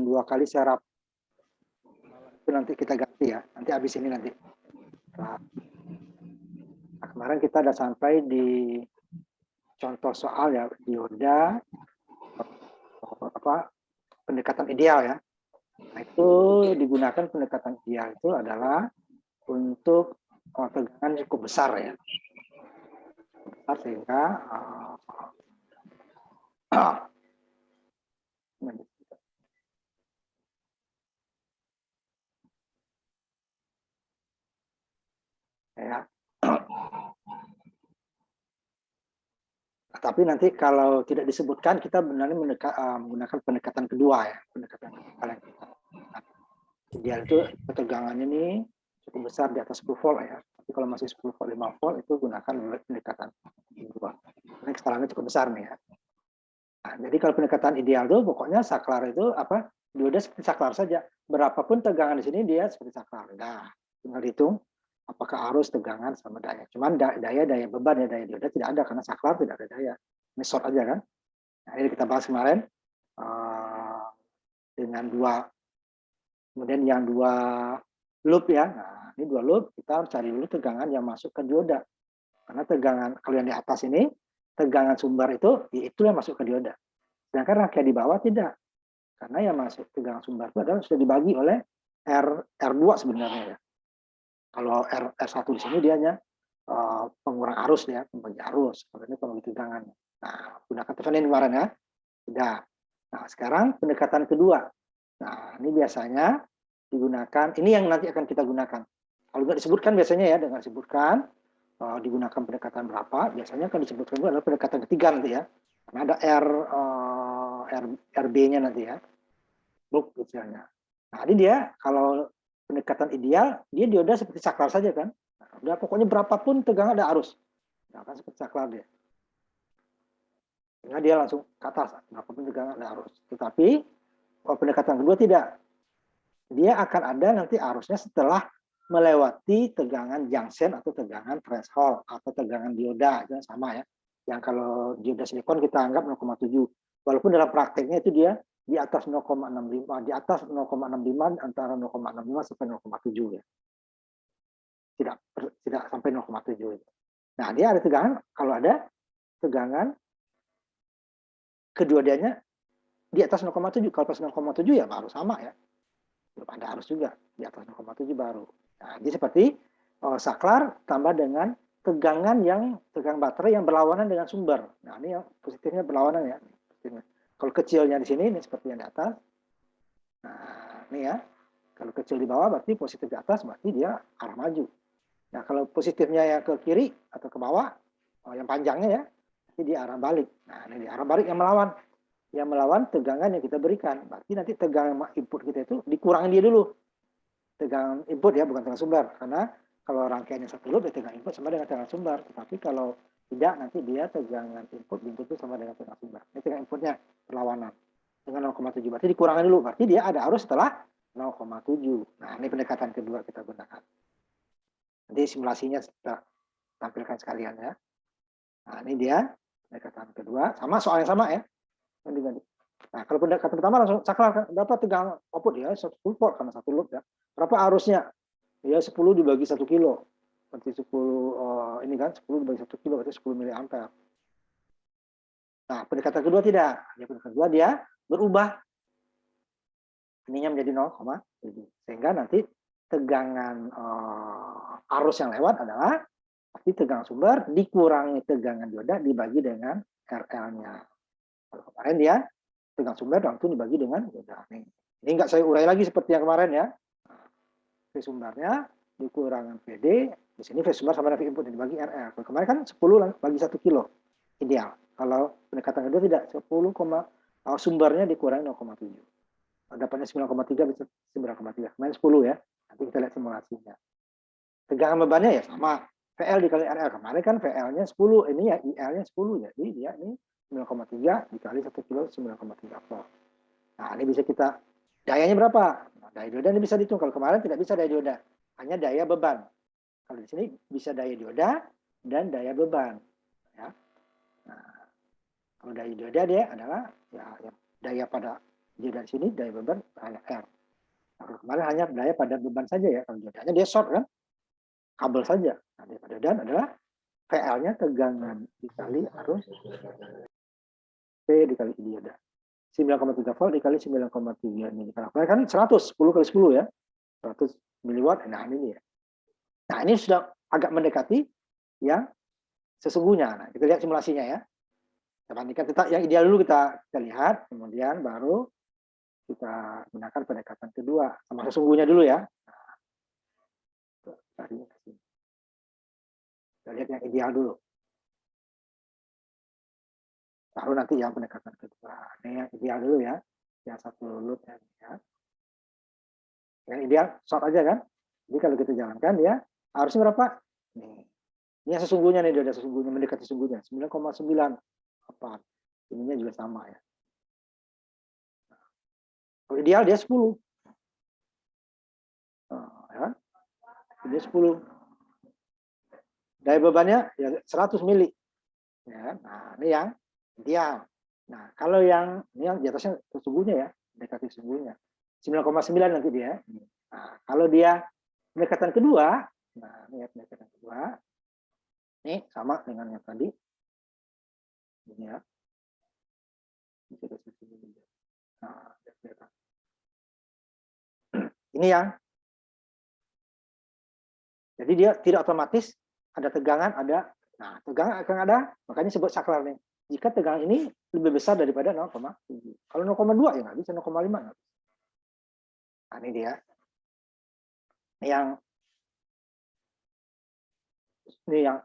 2 kali serap. Itu nanti kita ganti ya. Nanti habis ini nanti. Nah, kemarin kita udah sampai di contoh soal ya, dioda pendekatan ideal ya. Nah, itu digunakan pendekatan ideal itu adalah untuk tegangan cukup besar ya. Besar sehingga ya. Tapi nanti kalau tidak disebutkan, kita benar menggunakan pendekatan kedua ya, pendekatan paling ideal itu ketegangannya ini cukup besar di atas 10 volt ya. Tapi kalau masih 10 volt, 5 volt itu gunakan pendekatan kedua. Ini kesalahannya cukup besar nih ya. Nah, jadi kalau pendekatan ideal itu pokoknya saklar itu apa? Dioda seperti saklar saja. Berapapun tegangan di sini dia seperti saklar. Nah, tinggal hitung apakah arus, tegangan, sama daya. Cuman daya beban ya, daya dioda tidak ada karena saklar tidak ada daya. Ini short aja kan. Nah, ini kita bahas kemarin dengan kemudian yang 2 loop ya. Nah, ini 2 loop, kita harus cari dulu tegangan yang masuk ke dioda. Karena tegangan kalau yang di atas ini, tegangan sumber itu yang masuk ke dioda. Sedangkan rangkaian di bawah tidak. Karena yang masuk tegangan sumber itu adalah sudah dibagi oleh R2 sebenarnya ya. Kalau R1 di sini dia hanya pengurang arus ya, pembagi arus. Kalau ini pembagi tegangan. Nah, gunakan Thevenin kemarin ya. Sudah. Nah, sekarang pendekatan kedua. Nah, ini biasanya digunakan, ini yang nanti akan kita gunakan. Kalau nggak disebutkan biasanya ya, dengan disebutkan digunakan pendekatan berapa, biasanya akan disebutkan itu adalah pendekatan ketiga nanti ya. Karena ada RB-nya nanti ya. Loop misalnya. Nah, ini dia kalau pendekatan ideal, dia dioda seperti saklar saja kan. Nah, udah pokoknya berapapun tegangan ada arus. Nah, kan seperti saklar dia. Sehingga dia langsung ke atas, berapapun tegangan ada arus. Tetapi kalau pendekatan kedua tidak. Dia akan ada nanti arusnya setelah melewati tegangan junction atau tegangan threshold atau tegangan dioda, itu sama ya. Yang kalau dioda silikon kita anggap 0,7. Walaupun dalam prakteknya itu dia di atas 0,65, di atas 0,65 antara 0,65 sampai 0,7 ya. Tidak sampai 0,7 itu. Nah, dia ada tegangan, kalau ada tegangan kedua-duanya di atas 0,7. Kalau pas 0,7 ya baru sama ya. Belum ada arus juga, di atas 0,7 baru. Nah, jadi seperti saklar tambah dengan tegangan tegangan baterai yang berlawanan dengan sumber. Nah, ini yang positifnya berlawanan ya. Kalau kecilnya di sini, ini seperti yang di atas. Nah, ini ya. Kalau kecil di bawah berarti positif di atas, berarti dia arah maju. Nah, kalau positifnya yang ke kiri atau ke bawah, yang panjangnya ya, nanti dia arah balik. Nah, ini arah balik yang melawan. Yang melawan tegangan yang kita berikan. Berarti nanti tegangan input kita itu dikurangin dia dulu. Tegangan input ya, bukan tegangan sumber. Karena kalau rangkaiannya satu loop, ya tegangan input sama dengan tegangan sumber. Tetapi kalau tidak, nanti dia tegangan input itu sama dengan tegangan sumber. Ini tegangan inputnya perlawanan. Dengan 0,7. Berarti dikurangin dulu. Berarti dia ada arus setelah 0,7. Nah, ini pendekatan kedua kita gunakan. Nanti simulasinya kita tampilkan sekalian ya. Nah, ini dia pendekatan kedua. Sama soal yang sama ya. Nah, kalau pendekatan pertama langsung saklar berapa tegangan output ya, 10 volt karena satu loop ya. Berapa arusnya? Ya 10 dibagi 1 kilo. Berarti 10 ini kan 10 dibagi 1 kilo berarti 10 mili ampere. Nah, pendekatan kedua tidak. Ya, pendekatan kedua dia berubah. Ininya menjadi 0,7. Sehingga nanti tegangan arus yang lewat adalah pasti tegangan sumber dikurangi tegangan dioda dibagi dengan RL-nya. Kalau kemarin dia tegangan sumber langsung dibagi dengan dioda. Ini enggak saya urai lagi seperti yang kemarin ya. V sumbernya dikurangan VD, di sini V sumber sama dengan V input dibagi RL. Kalau kemarin kan 10 bagi 1 kilo ideal. Kalau pendekatan kedua tidak, 10, sumbernya dikurangi 0,7. Dapatnya 9,3 bisa 9,3. Kemarin 10 ya. Nanti kita lihat simulasinya. Tegangan bebannya ya sama. VL dikali RL. Kemarin kan VL-nya 10, ini ya IL-nya 10. Jadi dia ini 9,3 dikali 1 kilo 9,3 volt. Nah, ini bisa kita, dayanya berapa? Nah, daya dioda ini bisa dihitung. Kalau kemarin tidak bisa daya dioda. Hanya daya beban. Kalau di sini bisa daya dioda dan daya beban. Ya. Nah, kalau daya dioda dia adalah ya daya pada dioda di sini, daya beban hanya R. Nah, kemarin hanya daya pada beban saja ya, kalau diodanya dia short kan, kabel saja. Nah, daya pada dioda adalah VL-nya tegangan dikali arus P dikali I dioda. 9,3 volt dikali 9,3 milifarad. Kan 100, 10 kali 10 ya. 100 miliwatt. Nah, ini ya. Nah, ini sudah agak mendekati yang sesungguhnya. Nah, kita lihat simulasinya ya. Kita bandingkan yang ideal dulu kita lihat, kemudian baru kita gunakan pendekatan kedua sama sesungguhnya dulu ya. Nah, kita lihat yang ideal dulu. Baru nanti yang pendekatan kedua. Ini yang ideal dulu ya. Yang satu load ya. Yang ideal short aja kan. Jadi kalau kita jalankan ya harusnya berapa? Nih. Ini yang sesungguhnya nih, dia sesungguhnya mendekati sesungguhnya 9,94. Ininya juga sama ya. Kalau ideal dia 10. Nah, ya. Dia 10. Daya bebannya ya 100 mili. Ya, nah, ini yang ideal. Nah, kalau yang ini yang di atasnya sesungguhnya ya, mendekati sesungguhnya. 9,9 nanti dia. Nah, kalau dia pendekatan kedua, nah, ini ya pendekatan kedua. Ini sama dengan yang tadi. Ini ya. Nah, ini yang jadi dia tidak otomatis ada tegangan, ada. Nah, tegangan akan ada, makanya disebut saklar nih. Jika tegangan ini lebih besar daripada 0,7. Kalau 0,2 ya nggak bisa, 0,5 nggak bisa. Nah, ini dia. Ini yang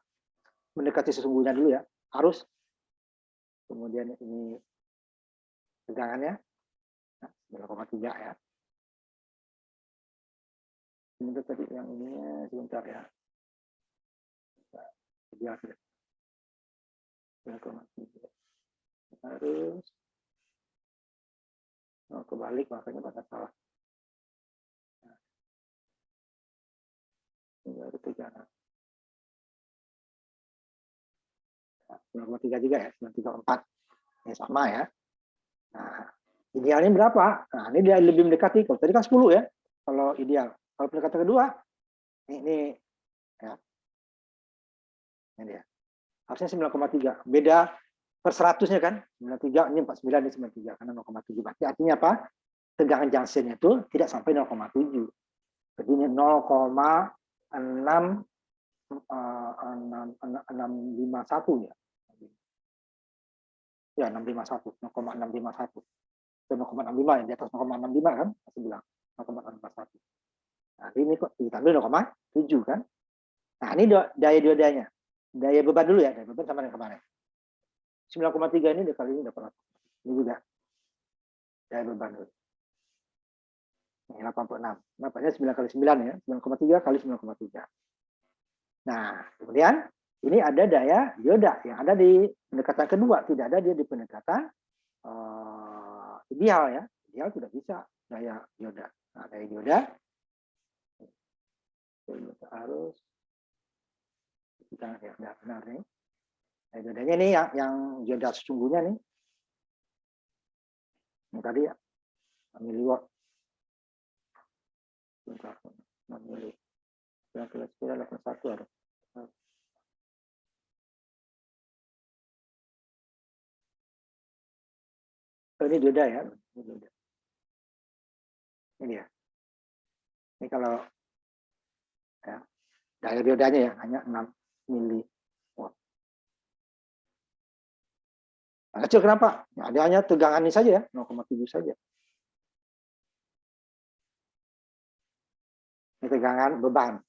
mendekati sesungguhnya dulu ya. Arus. Kemudian ini tegangannya. Nah, 0,3 ya. Ini tadi yang ini sebentar ya. Biasa. 0,3. Harus kebalik, makanya banyak salah. Nah, ini baru tegangan. 9,3 juga ya, 9,34. Ini sama ya. Nah, idealnya berapa? Nah, ini dia lebih mendekati. Kalau tadi kan 10 ya, kalau ideal. Kalau pendekatan kedua, ini ya. Ini dia. Harusnya 9,3. Beda per 100-nya kan. 93, ini 49, ini 93. Karena 0,7. Berarti artinya apa? Tegangan junction itu tidak sampai 0,7. Jadi ini 0,651 ya. Ya, 651, 0,651. Itu 0,65 ya, di atas 0,65 kan, masih bilang 0,651. Nah, ini kok ditambah 0,7 kan. Nah, ini daya diodanya. Daya beban dulu ya, daya beban sama dengan kemarin. 9,3 ini kali ini dapat. Ini juga daya beban dulu. Ini 86. Napaknya 9 kali 9 ya, 9,3 kali 9,3. Nah, kemudian ini ada daya dioda yang ada di pendekatan kedua, tidak ada dia di pendekatan ideal ya. Ideal tidak bisa daya dioda. Nah, daya dioda harus kita ya benar nih. Daya diodanya ini yang dioda sesungguhnya nih. Ini tadi ya, miliwatt. Mili. 9,981 ada. Ini dioda ya. Ini dia. Ini kalau ya, daya diodanya ya hanya 6 miliwatt. Nah, kecil kenapa? Ya, ada hanya tegangan ini saja ya, 0,7 saja. Ini tegangan beban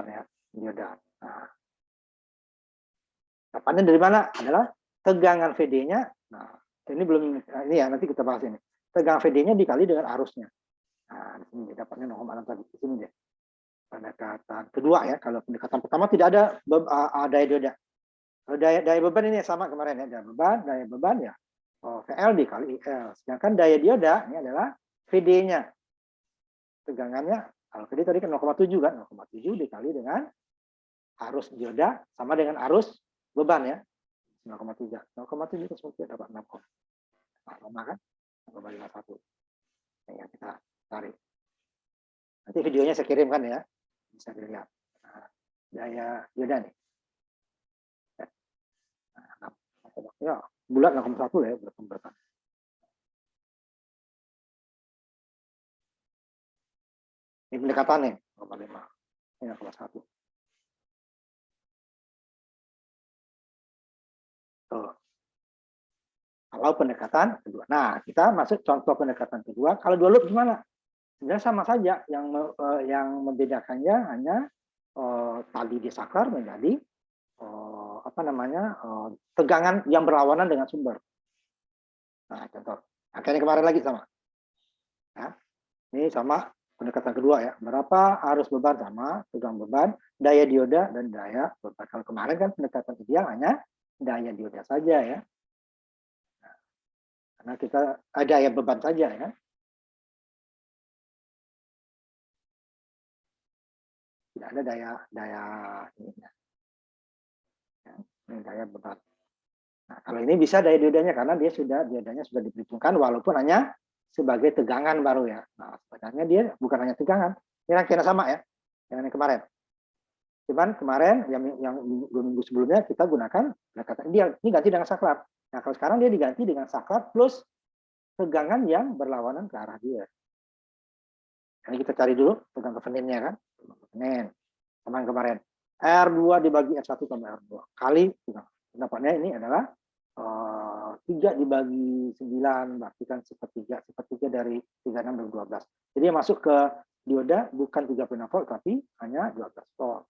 ya, dioda. Nah, dapatnya dari mana? Adalah tegangan VD-nya. Nah, ini belum, ini ya nanti kita bahas ini. Tegangan VD-nya dikali dengan arusnya. Nah, di sini dapatnya 0,6 tadi. Di sini deh. Pendekatan kedua ya. Kalau pendekatan pertama tidak ada daya dioda. Kalau daya beban ini sama kemarin ya. Daya beban ya. VL dikali IL. Sedangkan daya dioda ini adalah VD-nya. Tegangannya, kalau VD tadi kan 0,7 kan. 0,7 dikali dengan arus dioda sama dengan arus beban ya. 0,3. 0,7 itu dapat 6. Nah, sama kan? 0,51. Ya, kita tarik. Nanti videonya saya kirimkan ya, bisa dilihat. Nah, daya dioda nih. Ya, bulat 0,1 ya, berkembang. Ini pendekatan nih, 0,5. Ini 0,1. Tuh. Kalau pendekatan kedua. Nah, kita masuk contoh pendekatan kedua. Kalau dua loop gimana? Sebenarnya sama saja. Yang membedakannya hanya tali disaklar menjadi tegangan yang berlawanan dengan sumber. Nah, contoh. Akhirnya kemarin lagi sama. Nah, ini sama pendekatan kedua ya. Berapa arus beban sama, tegang beban, daya dioda dan daya beban. Kalau kemarin kan pendekatan ideal hanya daya dioda saja ya. Karena kita ada daya beban saja ya. Tidak ada daya ini ya. Ini daya beban. Nah, kalau ini bisa daya diodanya karena diodanya sudah diperhitungkan walaupun hanya sebagai tegangan baru ya. Nah, sebenarnya dia bukan hanya tegangan. Ini rangkaian sama ya dengan yang kemarin. Cuman kemarin yang 2 minggu sebelumnya kita gunakan pendekatan ideal. Ini ganti dengan saklar. Nah, kalau sekarang dia diganti dengan saklar plus tegangan yang berlawanan ke arah dia. Ini kita cari dulu tegangan keveninnya kan. Kevenin sama yang kemarin. R2 dibagi R1 tambah R2 kali. Pendapatnya ini adalah 3 dibagi 9, berarti kan sepertiga dari 36 dan 12. Jadi yang masuk ke dioda bukan 36 volt, tapi hanya 12 volt.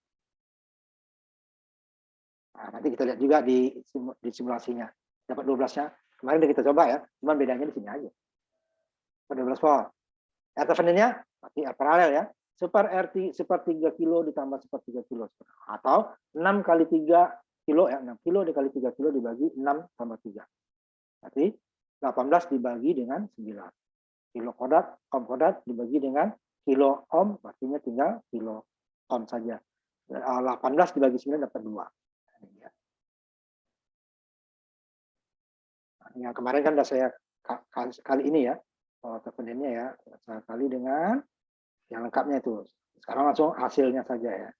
Nah, nanti kita lihat juga di simulasinya. Dapat 12-nya. Kemarin udah kita coba ya, cuma bedanya di sini aja. 12 volt. R Thevenin-nya berarti R paralel ya. Sepertiga kilo ditambah sepertiga kilo. Atau 6 kali 3 kilo ya, 6 kilo dikali 3 kilo dibagi 6 tambah 3. Berarti 18 dibagi dengan 9. Kilo kodrat, ohm kodrat dibagi dengan kilo ohm, artinya tinggal kilo ohm saja. 18 dibagi 9 dapat 2. Yang kemarin kan sudah saya kali ini ya, Thevenin-nya ya, saya kali dengan yang lengkapnya itu. Sekarang langsung hasilnya saja ya.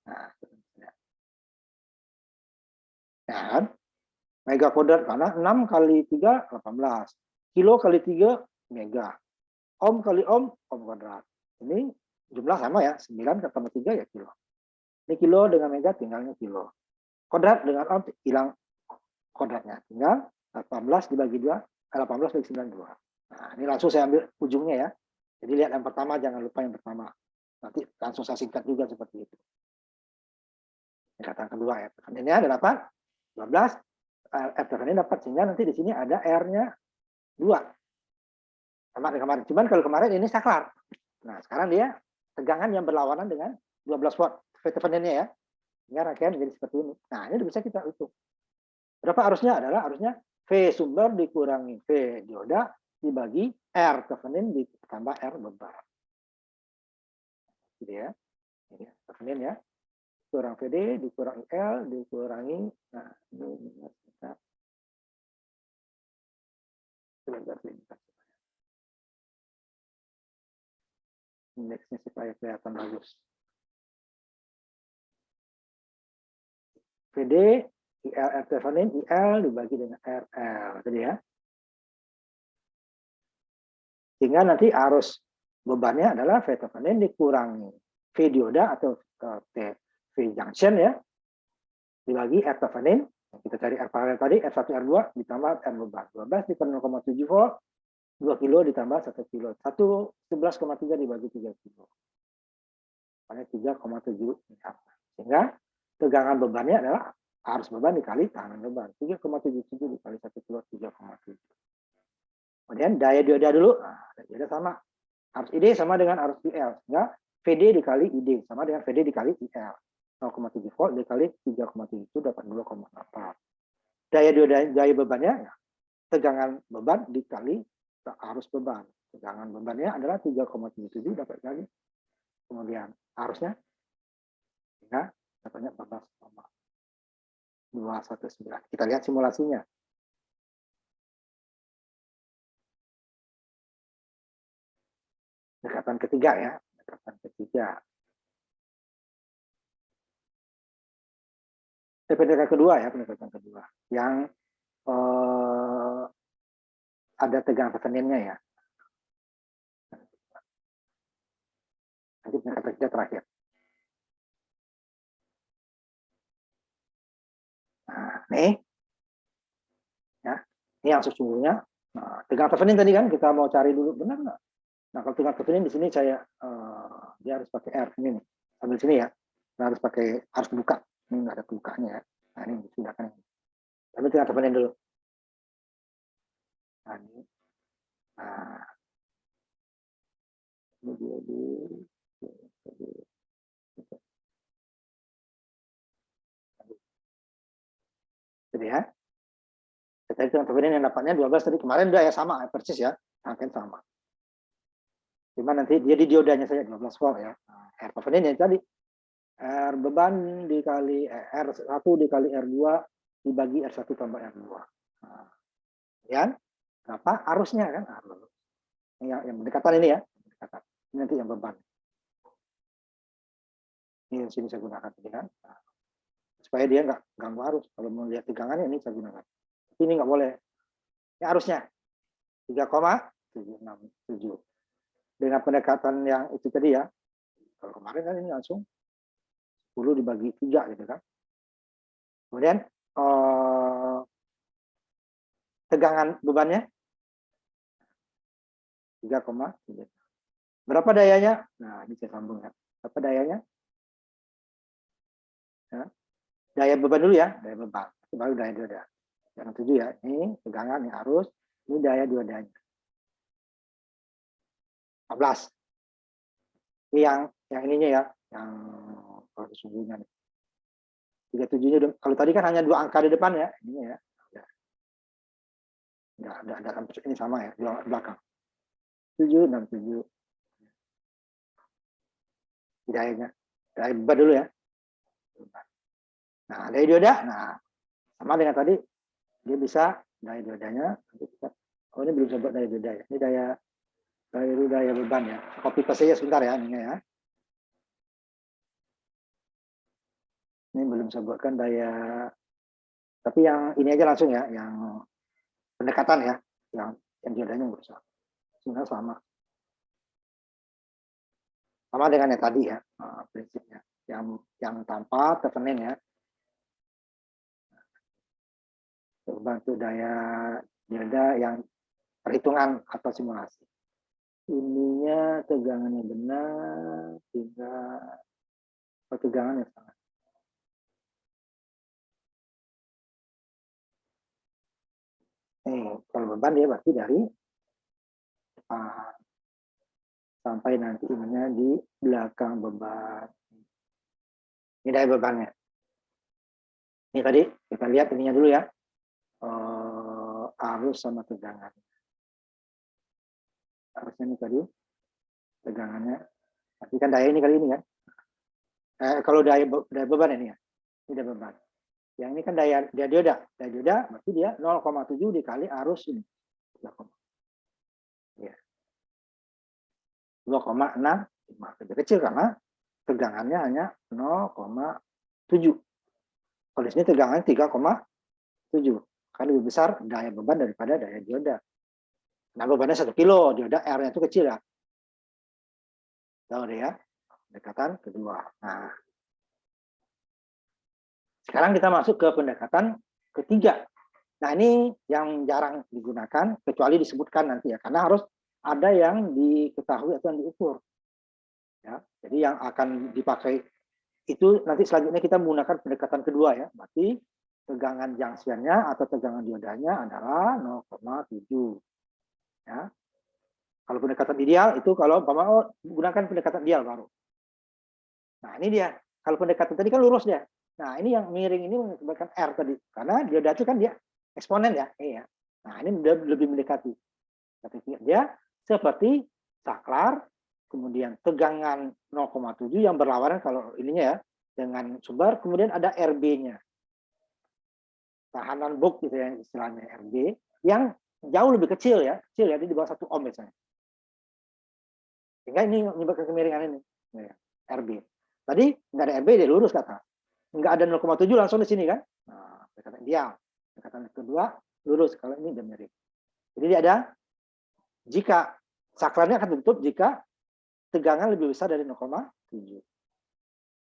Nah, mega kodrat karena 6 kali 3 18. Kilo kali 3 mega. Ohm kali ohm kodrat. Ini jumlah sama ya, 9 tambah 3 ya kilo. Ini kilo dengan mega tinggalnya kilo. Kodrat dengan ohm hilang kodratnya. Tinggal 18 dibagi 2, 18 bagi 9, 2. Nah, ini langsung saya ambil ujungnya ya. Jadi lihat yang pertama, jangan lupa yang pertama. Nanti langsung saya singkat juga seperti itu. Tingkatan kedua ya. Ini ada dapat 12, F ini dapat, sehingga nanti di sini ada R-nya 2. Sama dengan kemarin. Cuman kalau kemarin ini saklar. Nah, sekarang dia tegangan yang berlawanan dengan 12 watt. Thevenin-nya ya. Sehingga rangkaian menjadi seperti ini. Nah, ini bisa kita hitung. Berapa arusnya? Adalah arusnya V sumber dikurangi V dioda dibagi R Thevenin ditambah R beban. Gitu ya. Ini Thevenin ya. Kurang VD dikurangi L dikurangi, nah ini indeksnya supaya kelihatan bagus. VD IL R Thevenin IL dibagi dengan RL tadi ya. Sehingga nanti arus bebannya adalah V Thevenin dikurangi V dioda atau V junction ya, dibagi R Thevenin. Kita cari R paralel tadi, R1 R2 ditambah R beban. 12 dikali 0,7 volt, 2 kilo ditambah 1 kilo. 11,3 dibagi 3 kilo. Makanya 3,7. Sehingga tegangan bebannya adalah arus beban dikali tekanan beban. 3,77 dikali 1 kilo, 3,7. Kemudian daya dioda dulu. Nah, daya dioda sama. Arus ID sama dengan arus IL. Sehingga VD dikali ID sama dengan VD dikali IL. 0,7 volt dikali 3,7 itu dapat 2,4. Daya bebannya ya, tegangan beban dikali arus beban. Tegangan bebannya adalah 3,77 dapat lagi. Kemudian arusnya ya, dapatnya 14,219. Kita lihat simulasinya. Pendekatan ketiga ya, pendekatan ketiga. Pendekatan kedua ya, pendekatan kedua. Yang ada tegangan resenennya ya. Nanti pendekatan ketiga terakhir. Nah, nih, ya, ini yang sesungguhnya. Nah, tegangan resenin tadi kan kita mau cari dulu, benar nggak? Nah, kalau tegangan resenin di sini saya dia harus pakai R ini nih, ambil sini ya. Nah, harus buka. Ini nggak ada bukanya ya. Nah, ini sudah kan. Tapi tegangan resenin dulu. Nah, ini. Nah, ini dia di. Jadi ya. Tadi tegangan resenin yang dapatnya 12 tadi kemarin udah ya sama persis ya, angka sama. Cuma nanti dia di diodanya saja 12 volt ya. Nah, R resenin yang tadi R beban dikali R1 dikali R2 dibagi R1 tambah R2. Nah, ya, berapa arusnya kan? Arus. Yang pendekatan ini ya, pendekatan. Ini nanti yang beban. Ini sini saya gunakan kan. Nah, supaya dia nggak ganggu arus. Kalau mau lihat tegangannya ini saya gunakan. Ini nggak boleh. Ini arusnya 3,767. Dengan pendekatan yang itu tadi ya. Kalau kemarin kan ini langsung 10 dibagi 3 gitu kan. Kemudian tegangan bebannya 3,3. Berapa dayanya? Nah, ini saya sambung ya. Berapa dayanya? Ya. Daya beban dulu ya, daya beban. Baru daya dioda. Jangan 7 ya. Ini tegangan, ini arus, ini daya diodanya. 14. Ini yang ininya ya, yang kalau sesungguhnya. 37-nya kalau tadi kan hanya 2 angka di depan ya, ini ya. Ada ini sama ya, di belakang. 7 dan 7. Dayanya. Daya beban dulu ya. Nah, daya dioda, nah sama dengan tadi dia bisa daya diodanya. Oh, ini belum sebut daya dioda ya. Ini daya beban ya. Copy paste saja sebentar ya, ini ya. Ini belum sebutkan daya, tapi yang ini aja langsung ya, yang pendekatan ya, yang diodanya nggak usah. Sebenarnya sama dengan yang tadi ya, prinsipnya. Yang tanpa terpenin ya. Bantu daya dioda yang perhitungan atau simulasi. Ininya tegangannya benar, sehingga tegangannya sangat. Kalau beban dia berarti dari depan sampai nanti ininya di belakang beban. Ini daya bebannya. Ini tadi kita lihat ininya dulu ya, arus sama tegangan. Arusnya ini tadi tegangannya. Tapi kan daya ini kali ini ya. Kalau daya beban ini ya, ini daya beban. Yang ini kan daya dioda. Daya dioda berarti dia 0,7 dikali arus ini. Ya. 2,6 lebih kecil karena tegangannya hanya 0,7. Kalau di sini tegangannya 3,7. Kan lebih besar daya beban daripada daya dioda. Nah, bebannya 1 kilo, dioda R-nya itu kecil ya. Tahu deh ya. Pendekatan kedua. Nah, sekarang kita masuk ke pendekatan ketiga. Nah, ini yang jarang digunakan, kecuali disebutkan nanti ya. Karena harus ada yang diketahui atau yang diukur. Ya, jadi yang akan dipakai itu nanti selanjutnya kita menggunakan pendekatan kedua ya. Berarti tegangan jungsionnya atau tegangan diodanya adalah 0,7. Ya. Kalau pendekatan ideal itu kalau gunakan pendekatan ideal baru. Nah, ini dia. Kalau pendekatan tadi kan lurus dia. Nah, ini yang miring ini mengakibatkan R tadi. Karena dioda itu kan dia eksponen ya. Iya. Nah, ini lebih mendekati. Dia seperti saklar, kemudian tegangan 0,7 yang berlawanan kalau ininya ya dengan sumber, kemudian ada RB-nya. Tahanan book gitu ya istilahnya RB yang jauh lebih kecil ya, di bawah 1 ohm biasanya. Sehingga ini menyebabkan kemiringan ini. RB. Tadi nggak ada RB, dia lurus ke atas. Nggak ada 0,7 langsung di sini kan. Nah, pendekatan ideal. Pendekatan kedua lurus, kalau ini dia miring. Jadi dia ada, jika saklarnya akan tutup jika tegangan lebih besar dari 0,7.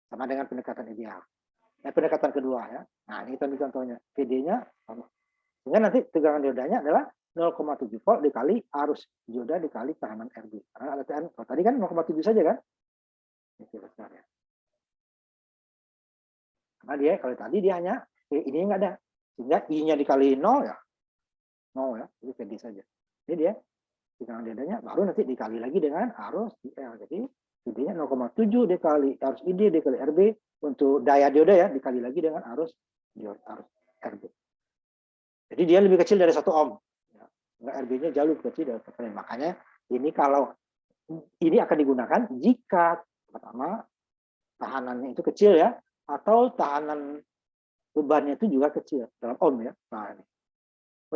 Sama dengan pendekatan ideal. Pendekatan kedua ya. Nah, ini kita ambil contohnya. VD-nya sama. Sehingga nanti tegangan diodanya adalah 0,7 volt dikali arus dioda dikali tekanan RB. Karena ada tekanan, kalau tadi kan 0,7 saja kan. Karena dia kalau tadi dia hanya ini nggak ada. Sehingga I-nya dikali 0 ya. 0 ya. Jadi VD saja. Ini dia tegangan diodanya baru nanti dikali lagi dengan arus IL. Jadi VD-nya 0,7 dikali arus ID dikali RB. Untuk daya dioda ya dikali lagi dengan arus RB. Jadi dia lebih kecil dari 1 ohm. Enggak, RB-nya jauh lebih kecil dari 1 ohm. Makanya ini kalau ini akan digunakan jika pertama tahanannya itu kecil ya, atau tahanan bebannya itu juga kecil dalam ohm ya. Nah,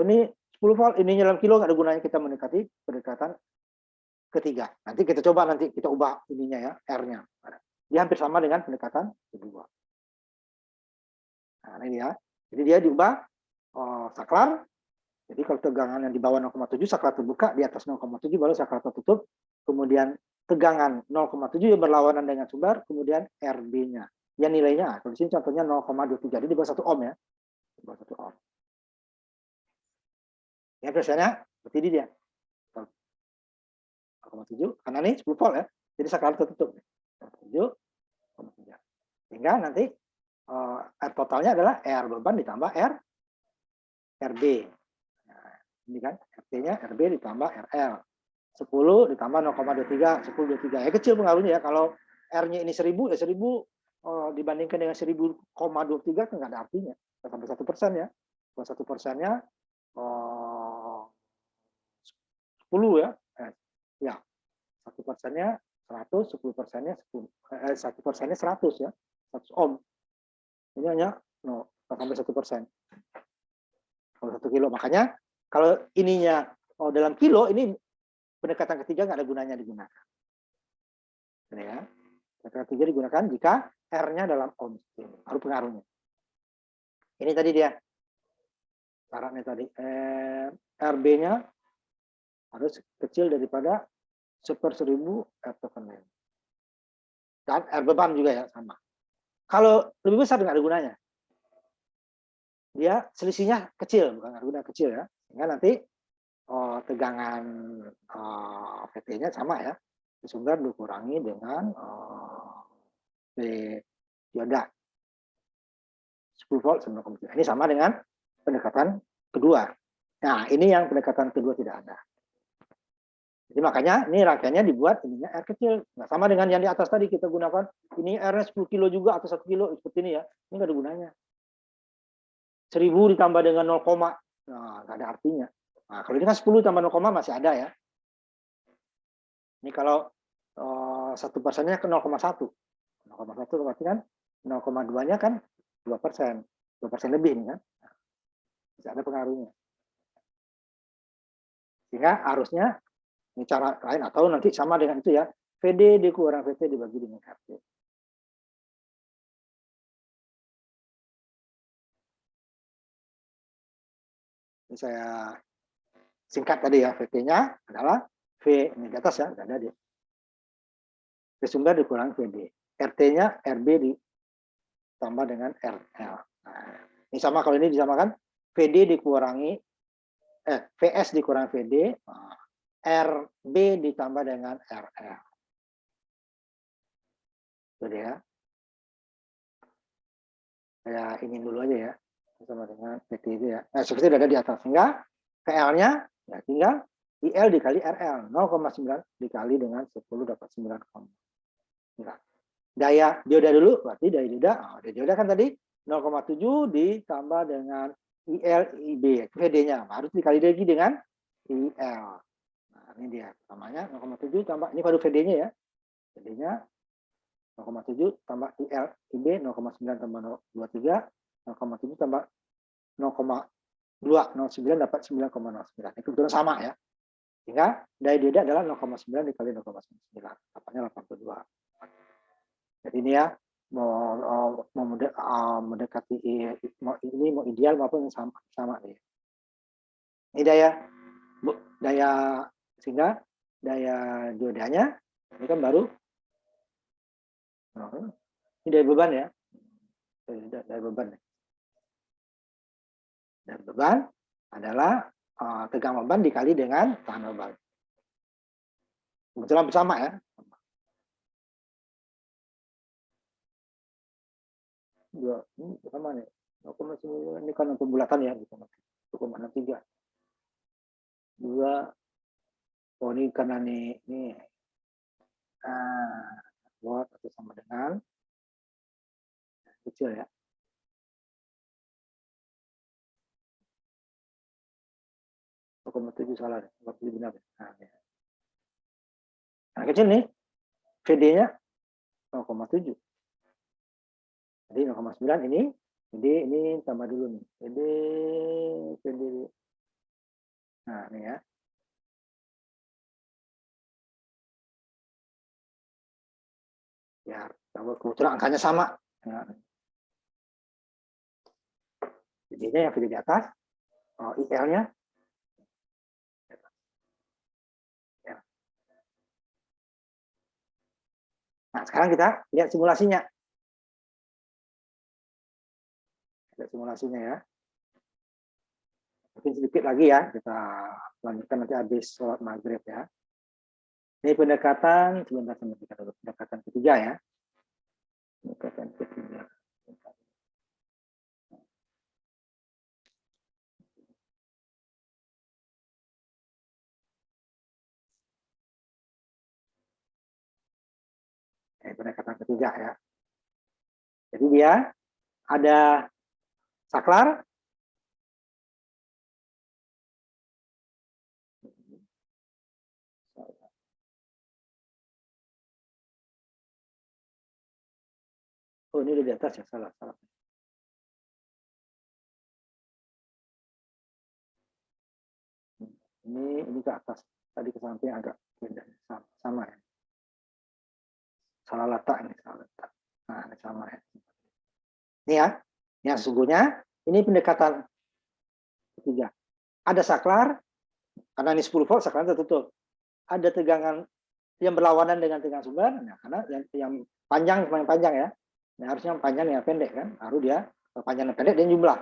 ini 10 volt, ininya dalam kilo nggak ada gunanya kita mendekati pendekatan ketiga. Nanti kita coba nanti kita ubah ininya ya, R-nya. Dia hampir sama dengan pendekatan kedua. Nah, ini ya. Jadi dia diubah saklar. Jadi kalau tegangan yang di bawah 0,7 saklar terbuka, di atas 0,7 baru saklar tertutup. Kemudian tegangan 0,7 yang berlawanan dengan sumber, kemudian RB-nya. Yang nilainya, kalau di sini contohnya 0,23. Jadi di bawah 1 ohm ya. Di bawah 1 ohm. Ya biasanya seperti ini dia. 0,7 karena ini 10 volt ya. Jadi saklar tertutup. 0,7. Sehingga nanti R totalnya adalah R beban ditambah RB. Nah, ini kan RT-nya RB ditambah RL. 10 ditambah 0,23, 10,23. Ya kecil pengaruhnya ya. Kalau R-nya ini 1000, ya 1000 dibandingkan dengan 1000,23 kan nggak ada artinya. Sampai 1% ya. Kalau 1%-nya 10 ya. Ya. 1%-nya 100, 10%-nya 10. 1%-nya 100 ya. 100 ohm. Ini hanya sampai 1%. Kalau 1 kilo. Makanya kalau ininya dalam kilo, ini pendekatan ketiga nggak ada gunanya digunakan. Ini ya. Pendekatan ketiga digunakan jika R-nya dalam ohm. Baru pengaruhnya. Ini tadi dia. Syaratnya tadi. RB-nya harus kecil daripada 1/1000 R total. Dan R beban juga ya sama. Kalau lebih besar nggak ada gunanya. Dia selisihnya kecil, bukan guna kecil ya. Sehingga nanti tegangan VT-nya sama ya. Sumber dikurangi dengan V dioda 10 volt 9,3. Ini sama dengan pendekatan kedua. Nah, ini yang pendekatan kedua tidak ada. Jadi makanya ini rangkaiannya dibuat ininya R kecil. Nggak sama dengan yang di atas tadi kita gunakan. Ini R-nya 10 kilo juga atau 1 kilo seperti ini ya. Ini nggak ada gunanya. 1000 ditambah dengan 0, nah nggak ada artinya. Nah, kalau ini kan 10 tambah 0, masih ada ya. Ini kalau 1%-nya ke 0,1. 0,1 berarti kan 0,2-nya kan 2%. 2% lebih ini kan. Bisa ada pengaruhnya. Sehingga harusnya ini cara lain atau nanti sama dengan itu ya. VD dikurang VT dibagi dengan RT. Ini saya singkat tadi ya, VT-nya adalah V ini di atas ya, nggak ada dia. V sumber dikurang VD. RT-nya RB ditambah dengan RL. Nah, ini sama kalau ini disamakan VD dikurangi VS dikurangi VD, RB ditambah dengan RL. Jadi ya. Saya ingin dulu aja ya. Sama dengan VT itu ya. Nah, seperti ada di atas. Sehingga PL-nya ya tinggal IL dikali RL. 0,9 dikali dengan 10 dapat 9,9. Daya dioda dulu, berarti daya dioda. Daya dioda kan tadi 0,7 ditambah dengan IL, IB. Itu VD-nya. Harus dikali lagi dengan IL. Nah, ini dia. Namanya 0,7 tambah, ini baru VD-nya ya. VD-nya 0,7 tambah IL, IB 0,9 tambah 0,23. 0,7 tambah 0,209 dapat 9,09. Itu kebetulan sama ya. Sehingga daya dioda adalah 0,9 dikali 0,9, apanya 82. Jadi ini ya mau mendekati ini mau ideal maupun sama nih. Ini daya sehingga daya diodanya ini kan baru ini daya beban ya. Daya beban. Daya beban adalah tegangan beban dikali dengan tahan beban. Kebetulan bersama ya. Ini sama nih. 0,9 ini kan pembulatan ya, 1,63. 2. Oh ini karena ini watt atau sama dengan kecil ya. Tujuh salah, 47 benar. Nah, kecil nih, VD-nya 0,7. Jadi 0,9 ini, jadi ini tambah dulu nih. VD. Nah, ini ya. Ya, kebetulan angkanya sama. Ya. VD-nya yang VD di atas, IL-nya. Ya. Nah, sekarang kita lihat simulasinya. Lihat simulasinya ya. Mungkin sedikit lagi ya, kita lanjutkan nanti habis sholat maghrib ya. Ini pendekatan, sebentar pendekatan ketiga ya. Pendekatan ketiga. Pendekatan ketiga ya. Jadi dia ada saklar, oh ini udah di atas ya, salah. Ini ke atas, tadi ke samping agak beda, sama ya. Salah letak ini, salah letak. Nah, ini sama ya. Ini ya, yang sesungguhnya ini pendekatan ketiga. Ada saklar, karena ini 10 volt, saklar tertutup. Ada tegangan yang berlawanan dengan tegangan sumber, nah, karena yang panjang ya. Nah, harusnya yang panjang yang pendek kan, baru dia panjang dan pendek dan jumlah.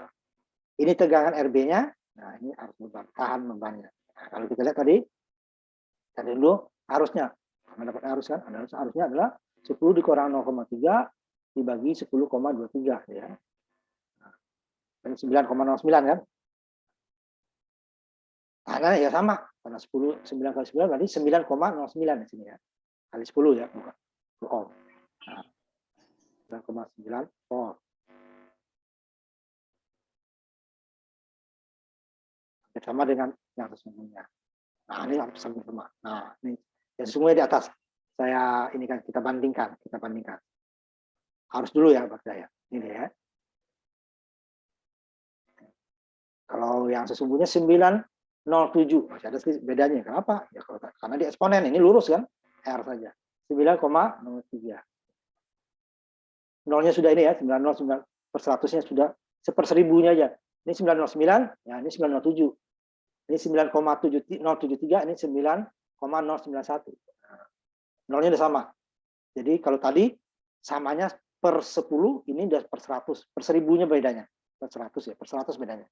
Ini tegangan RB-nya, nah ini harus beban, tahan bebannya. Nah, kalau kita lihat tadi dulu harusnya, mendapat arus kan, harusnya adalah 10 dikurang 0,3 dibagi 10,23 ya. Dan 9,09 kan. Karena ya sama, karena 9 kali 9 berarti 9,09 di sini ya. Kali 10 ya, bukan ohm. Nah, 9,9 volt. Sama dengan yang sesungguhnya. Nah, ini sama. Nah, ini yang sesungguhnya di atas. Ini kan kita bandingkan. Harus dulu ya, Pak Daya. Ini ya. Kalau yang sesungguhnya 907, masih ada sedikit bedanya. Kenapa? Ya karena di eksponen ini lurus kan, R saja. 9,03. Nolnya sudah ini ya, 909 per 100-nya sudah seperseribunya aja. Ini 909, ya ini 907. Ini 9,073, ini 9,091. Nolnya udah sama. Jadi kalau tadi samanya per 10, ini udah per 100. Per 1000-nya bedanya. Per 100 ya, per 100 bedanya.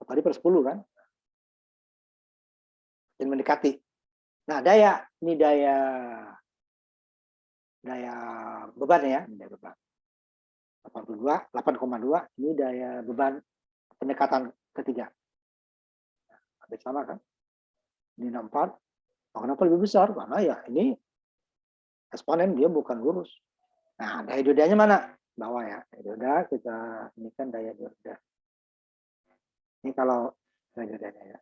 Tadi per 10 kan. Dan mendekati. Nah, ini daya beban ya, daya beban. 8,2 ini daya beban pendekatan ketiga. Hampir sama kan? Ini 64. Kenapa lebih besar? Karena ya ini eksponen dia bukan lurus. Nah, daya diodanya mana? Bawah ya. Daya dioda kita ini kan daya dioda. Ini kalau daya diodanya ya.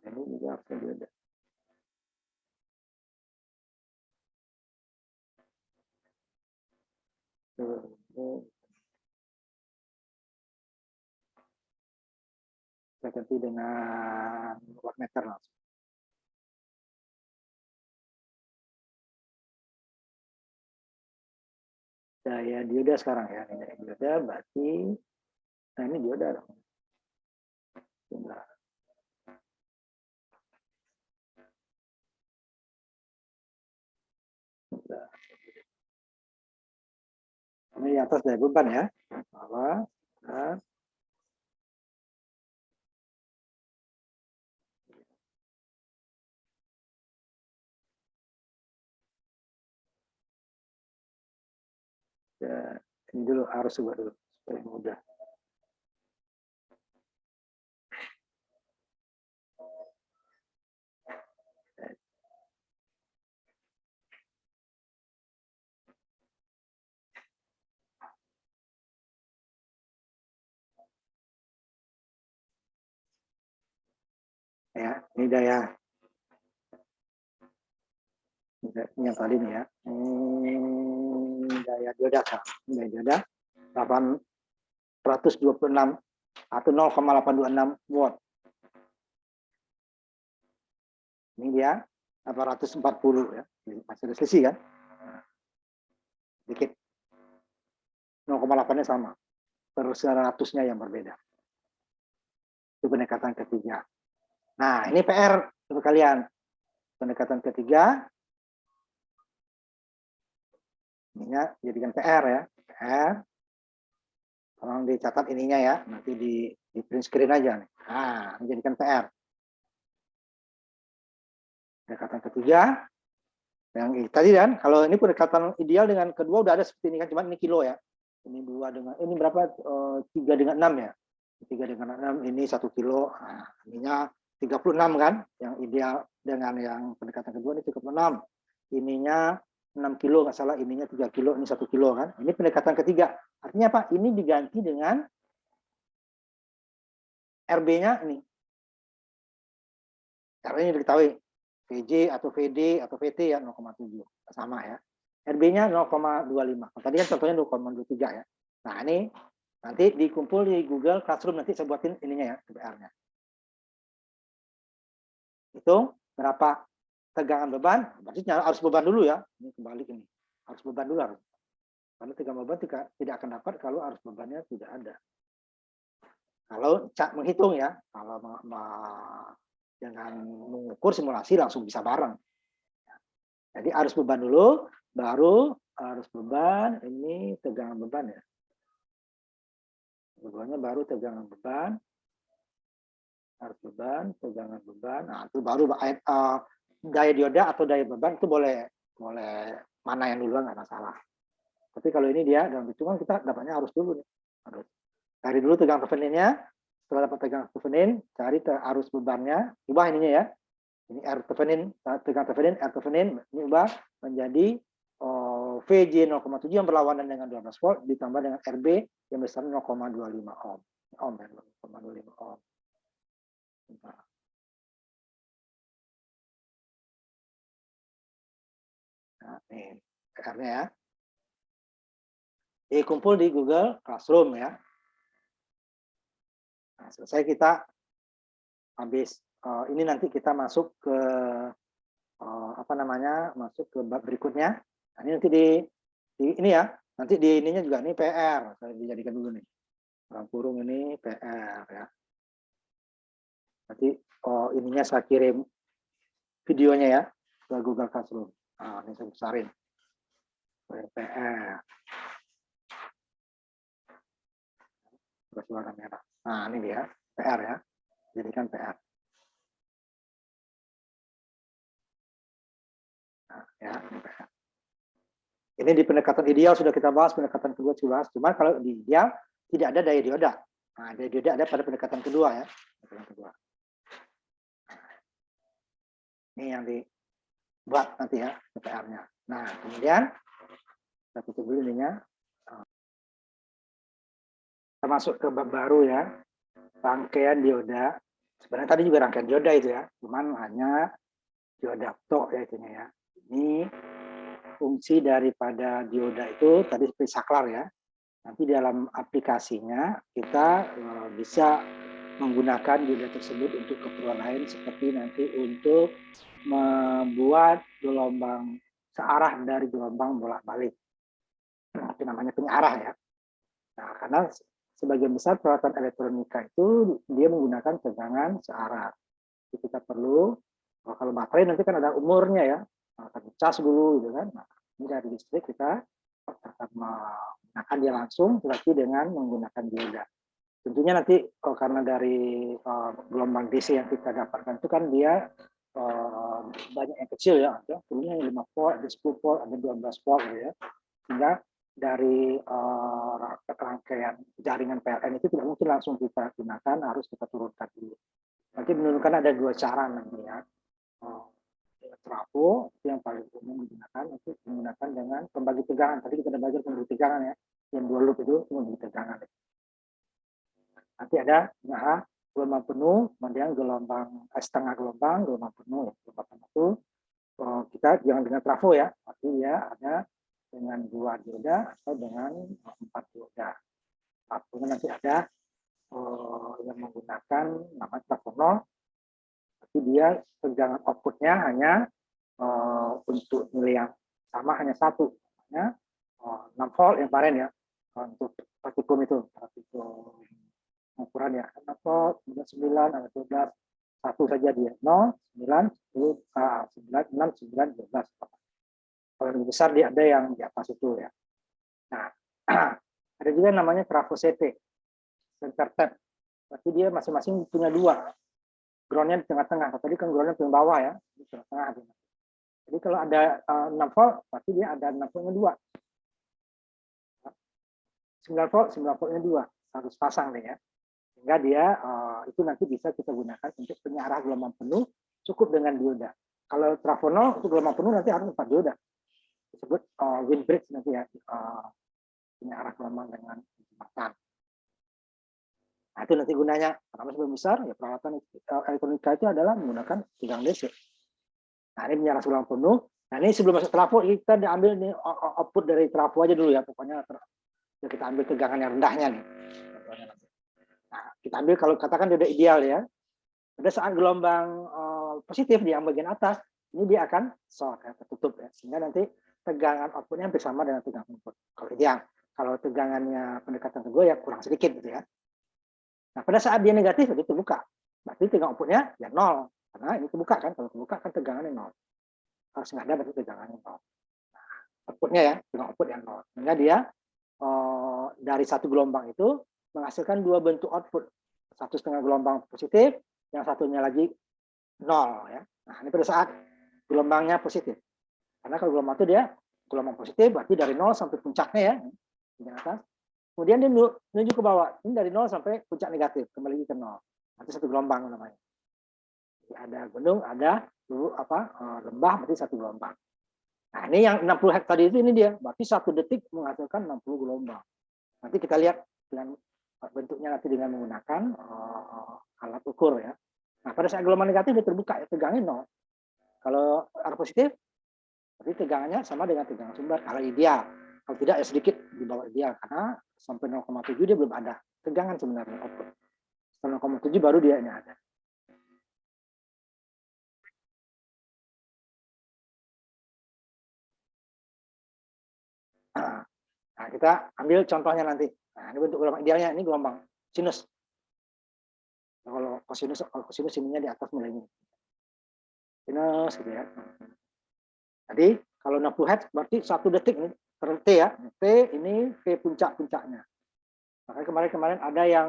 Ini juga harus dioda. Saya ganti dengan wattmeter langsung. Daya dioda sekarang ya. Ini daya dioda berarti, nah ini dioda dong. Ini di atas daya beban ya. Bawah, atas. Ya, ini dulu arus coba dulu supaya mudah. Ya, ini daya. Ini yang tadi nih ya. Daya dioda kan. Daya dioda 826 atau 0,826 watt. Ini dia 840 ya. Masih ada selisih kan? Dikit. 0,8-nya sama. Per 100-nya yang berbeda. Itu pendekatan ketiga. Nah, ini PR untuk kalian. Pendekatan ketiga. Ininya jadikan PR ya. PR. Tolong dicatat ininya ya. Nanti di print screen aja. Nah, menjadikan PR. Pendekatan ketiga. Yang tadi kan, kalau ini pendekatan ideal dengan kedua udah ada seperti ini kan, cuma ini kilo ya. Ini 2 dengan, ini berapa? 3 dengan 6 ya. 3 dengan 6, ini 1 kilo. Nah, ininya 36 kan, yang ideal dengan yang pendekatan kedua ini 36. Ininya 6 kilo, nggak salah, ininya 3 kilo, ini 1 kilo kan. Ini pendekatan ketiga. Artinya apa? Ini diganti dengan RB-nya ini. Karena ini diketahui. VJ atau VD atau VT ya 0,7 sama ya. RB-nya 0,25. Tadi kan contohnya 0,23 ya. Nah, ini nanti dikumpul di Google Classroom, nanti saya buatin ininya ya, PR-nya. Itu berapa tegangan beban, berarti harus beban dulu ya. Ini kembali ini. Harus beban dulu harus. Karena tegangan beban tidak akan dapat kalau arus bebannya tidak ada. Kalau menghitung ya, kalau dengan mengukur simulasi langsung bisa bareng. Jadi arus beban dulu, baru arus beban, ini tegangan beban ya. Bebannya baru tegangan beban, arus beban, tegangan beban. Nah, itu baru daya dioda atau daya beban itu boleh mana yang duluan nggak masalah. Tapi kalau ini dia dalam hitungan kita dapatnya harus dulu nih. Harus. Cari dulu tegangan Thevenin-nya. Setelah dapat tegangan Thevenin, cari arus bebannya. Ubah ininya ya. Ini R Thevenin, tegangan Thevenin, R Thevenin, ini ubah menjadi VJ 0,7 yang berlawanan dengan 12 volt ditambah dengan RB yang besar 0,25 ohm. Ohm ya, 0,25 ohm. Nah, ini PR-nya ya. Dikumpul di Google Classroom ya. Nah, selesai kita habis ini nanti kita masuk ke apa namanya, masuk ke bab berikutnya. Nah, ini nanti di ini ya, nanti di ininya juga ini PR, saya dijadikan dulu nih. Dalam kurung ini PR ya. Nanti ininya saya kirim videonya ya ke Google Classroom. Nah, ini saya besarin. PR. Terus warna merah. Nah, ini dia PR ya. Jadikan PR. Nah, ya, ini PR. Ini di pendekatan ideal sudah kita bahas, pendekatan kedua sudah bahas. Cuma kalau di ideal tidak ada daya dioda. Nah, daya dioda ada pada pendekatan kedua ya. Pendekatan kedua. Ini yang dibuat nanti ya PR-nya. Nah, kemudian kita tutup dulu ininya. Kita masuk ke bab baru ya. Rangkaian dioda. Sebenarnya tadi juga rangkaian dioda itu ya. Cuman hanya dioda tok ya itunya ya. Ini fungsi daripada dioda itu tadi seperti saklar ya. Nanti dalam aplikasinya kita bisa menggunakan dioda tersebut untuk keperluan lain seperti nanti untuk membuat gelombang searah dari gelombang bolak-balik. Itu namanya pengarah ya. Nah, karena sebagian besar peralatan elektronika itu dia menggunakan tegangan searah. Jadi kita perlu, kalau baterai nanti kan ada umurnya ya, akan dicas dulu gitu kan. Nah, ini dari listrik kita akan menggunakan dia langsung, tetapi dengan menggunakan dioda. Tentunya nanti karena dari gelombang DC yang kita dapatkan itu kan dia banyak yang kecil ya, ada 5 volt, ada 10 volt, ada 12 volt gitu ya. Sehingga dari rangkaian jaringan PLN itu tidak mungkin langsung kita gunakan, harus kita turunkan dulu. Nanti menurunkan ada 2 cara nanti ya. Trafo yang paling umum digunakan itu menggunakan dengan pembagi tegangan. Tadi kita sudah belajar pembagi tegangan ya, yang 2 loop itu pembagi tegangan. Nanti ada gelombang penuh, kemudian gelombang setengah gelombang penuh ya. Gelombang penuh itu kita jangan dengan trafo ya, tapi ya ada dengan 2 dioda atau dengan 4 dioda. Trafonya nanti ada yang menggunakan namanya trafo 0, tapi dia tegangan outputnya hanya untuk nilai yang sama hanya 1, hanya 6 volt yang kemarin ya, untuk partikum itu, partikum ukuran ya, 6 volt, 9, ada 12, 1 saja dia, 0, 9, 10, 9, 6, 9, 12. Kalau lebih besar dia ada yang di atas itu ya. Nah, ada juga namanya trafo CT, center tap. Berarti dia masing-masing punya 2. Groundnya di tengah-tengah. Tadi kan groundnya di bawah ya, di tengah-tengah. Jadi kalau ada 6 volt, berarti dia ada 6 voltnya 2. 9 volt, 9 voltnya 2. Harus pasang deh ya. Sehingga dia itu nanti bisa kita gunakan untuk pengarah gelombang penuh cukup dengan dioda. Kalau trafo 0 untuk gelombang penuh nanti harus 4 dioda. Disebut windbridge nanti ya, pengarah gelombang dengan kecepatan. Nah, itu nanti gunanya. Karena sebelum besar ya peralatan elektronika itu adalah menggunakan tegangan DC. Nah, ini pengarah gelombang penuh. Nah, ini sebelum masuk trafo kita diambil nih output dari trafo aja dulu ya, pokoknya kita ambil tegangan yang rendahnya nih. Nah, kita ambil kalau katakan dia udah ideal ya. Pada saat gelombang positif di bagian atas, ini dia akan short ya, tertutup ya. Sehingga nanti tegangan outputnya hampir sama dengan tegangan input. Kalau ideal. Kalau tegangannya pendekatan kedua ya kurang sedikit gitu ya. Nah, pada saat dia negatif itu terbuka. Berarti tegangan outputnya ya 0. Karena ini terbuka kan. Kalau terbuka kan tegangannya 0. Harus nggak ada berarti tegangannya 0. Nah, outputnya ya, tegangan output yang 0. Sehingga dia dari satu gelombang itu menghasilkan 2 bentuk output. 1,5 gelombang positif, yang satunya lagi 0 ya. Nah, ini pada saat gelombangnya positif. Karena kalau gelombang itu dia gelombang positif berarti dari 0 sampai puncaknya ya, di atas. Kemudian dia menuju ke bawah. Ini dari 0 sampai puncak negatif, kembali ke 0. Nanti satu gelombang namanya. Jadi ada gunung, ada lembah, berarti satu gelombang. Nah, ini yang 60 Hz tadi itu ini dia, berarti 1 detik menghasilkan 60 gelombang. Nanti kita lihat dengan bentuknya nanti dengan menggunakan alat ukur ya. Nah, pada saat gelombang negatif dia terbuka, ya, tegangannya 0. Kalau arah positif, berarti tegangannya sama dengan tegangan sumber kalau ideal. Kalau tidak ya sedikit di bawah ideal karena sampai 0,7 dia belum ada tegangan sebenarnya output. Setelah 0,7 baru dia ini ada. Nah, kita ambil contohnya nanti. Nah, ini bentuk gelombang idealnya, ini gelombang sinus. Kalau kosinus ininya di atas nilainya. Sinus gitu ya. Jadi kalau 60 Hz berarti 1 detik ini T ya. T ini V puncak-puncaknya. Makanya kemarin ada yang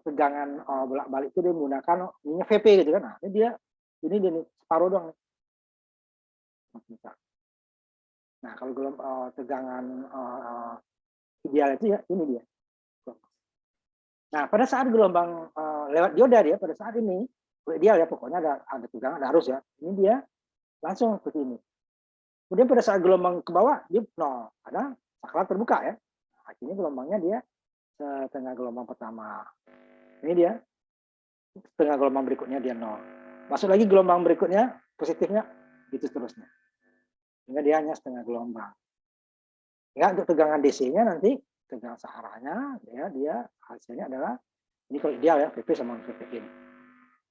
tegangan bolak-balik itu dia menggunakan ininya VP gitu kan. Nah, ini dia separuh doang. Nah, kalau tegangan ideal itu ya ini dia. Nah, pada saat gelombang lewat dioda dia pada saat ini ideal ya, pokoknya ada tegangan, ada arus ya. Ini dia langsung seperti ini. Kemudian pada saat gelombang ke bawah dia 0 karena saklar terbuka ya. Akhirnya gelombangnya dia setengah gelombang pertama. Ini dia setengah gelombang berikutnya dia 0. Masuk lagi gelombang berikutnya positifnya gitu seterusnya. Sehingga dia hanya setengah gelombang. Ya, untuk tegangan DC-nya nanti tegangan searahnya dia hasilnya adalah Ini kalau ideal ya, VP sama VP in.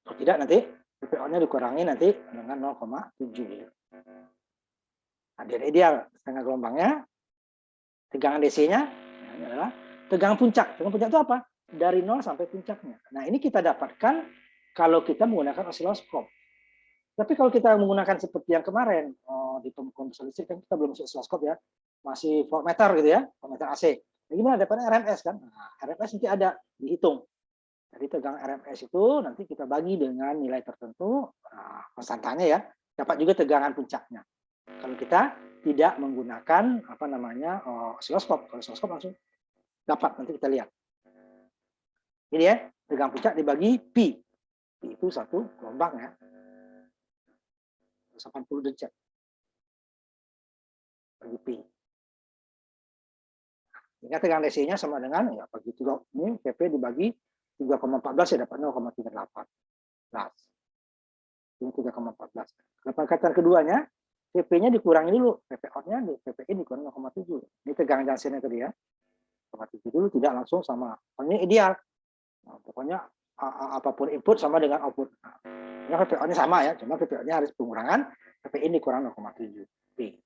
Kalau tidak nanti VPO-nya dikurangi nanti dengan 0,7. Nah, dia ideal setengah gelombangnya, tegangan DC-nya ini adalah tegangan puncak. Tegangan puncak itu apa? Dari 0 sampai puncaknya. Nah, ini kita dapatkan kalau kita menggunakan osiloskop. Tapi kalau kita menggunakan seperti yang kemarin di kompresor listrik kan kita belum masuk osiloskop ya, masih voltmeter gitu ya, voltmeter AC. Nah, gimana dapatnya RMS kan? Nah, RMS nanti ada dihitung. Jadi tegangan RMS itu nanti kita bagi dengan nilai tertentu, konstantanya ya, dapat juga tegangan puncaknya. Kalau kita tidak menggunakan apa namanya osiloskop, kalau osiloskop langsung dapat, nanti kita lihat. Ini ya, tegangan puncak dibagi pi. Pi itu satu gelombang ya. 80 derajat. Bagi pi. Sehingga tegangan DC-nya sama dengan ya bagi 3 ini PP dibagi 3,14 ya dapat 0,38. Nah, ini 3,14. Nah, pendekatan keduanya, PP-nya dikurangi dulu, PP out-nya di PP in dikurangi 0,7. Ini tegangan Jansennya tadi ya. 0,7 dulu tidak langsung sama. Ini ideal. Nah, pokoknya apapun input sama dengan output. Nah, ini PP out-nya sama ya, cuma PP out-nya harus pengurangan, PP in dikurang 0,7. P.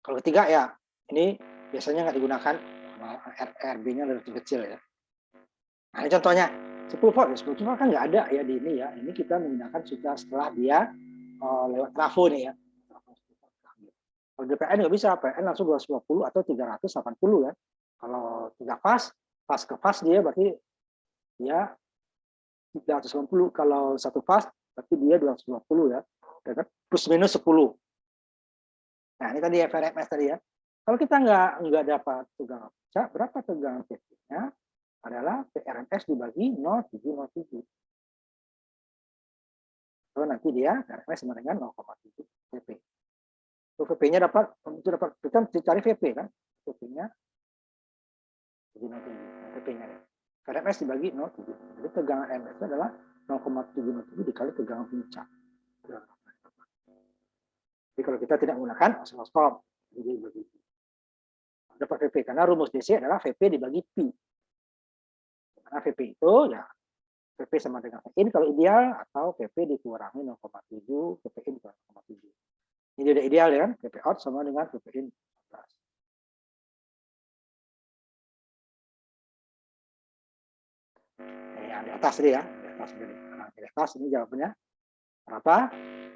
Kalau ketiga ya, ini biasanya nggak digunakan, RB-nya lebih kecil ya. Nah, ini contohnya 10 volt, 10 volt kan nggak ada ya di ini ya. Ini kita menggunakan sudah setelah dia lewat trafo nih ya. Kalau di PN nggak bisa, PN langsung 220 atau 380 ya. Kalau 3 fase, fase ke fase dia berarti dia 380. Kalau satu fase berarti dia 220 ya. Plus minus 10. Nah, ini tadi FRMS tadi ya. Kalau kita nggak dapat tegangan puncak, berapa tegangan PP-nya? Adalah PRMS dibagi 0,707. So, nanti dia PRMS sama dengan 0,7 PP. So, PP-nya dapat, itu dapat, kita cari VP kan? VP-nya 707. PP-nya ya. PRMS dibagi 0,7. Jadi tegangan MS adalah 0,707 dikali tegangan puncak. Jadi kalau kita tidak menggunakan osiloskop, jadi begitu. Dapat VP karena rumus DC adalah VP dibagi pi. Karena VP itu ya VP sama dengan V in kalau ideal atau VP dikurangi 0,7, VP in dikurangi 0,7. Ini udah ideal ya kan? VP out sama dengan VP in 14. Yang di atas tadi ya, di atas tadi. Nah, di atas ini jawabannya berapa?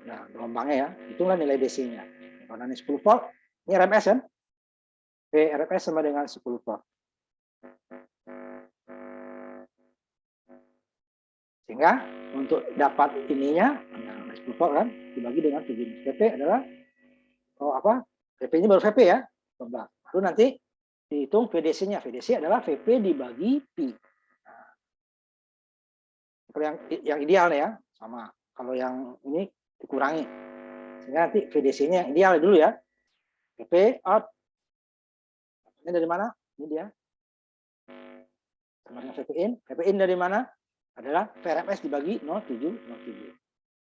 Nah, gelombangnya ya. Itulah nilai DC-nya. Karena ini 10 volt, ini RMS kan? RMS sama dengan 10 volt. Sehingga untuk dapat ininya, nah, 10 volt kan, dibagi dengan 7. VP adalah VP-nya baru VP ya, 14. Lalu nanti dihitung VDC-nya. VDC adalah VP dibagi pi. Nah, kalau yang ideal ya, sama. Kalau yang ini dikurangi. Sehingga nanti VDC-nya yang ideal dulu ya. VP out. Ini dari mana? Ini dia. Sama dengan VP in. VP in dari mana? Adalah PRMS dibagi 0,707.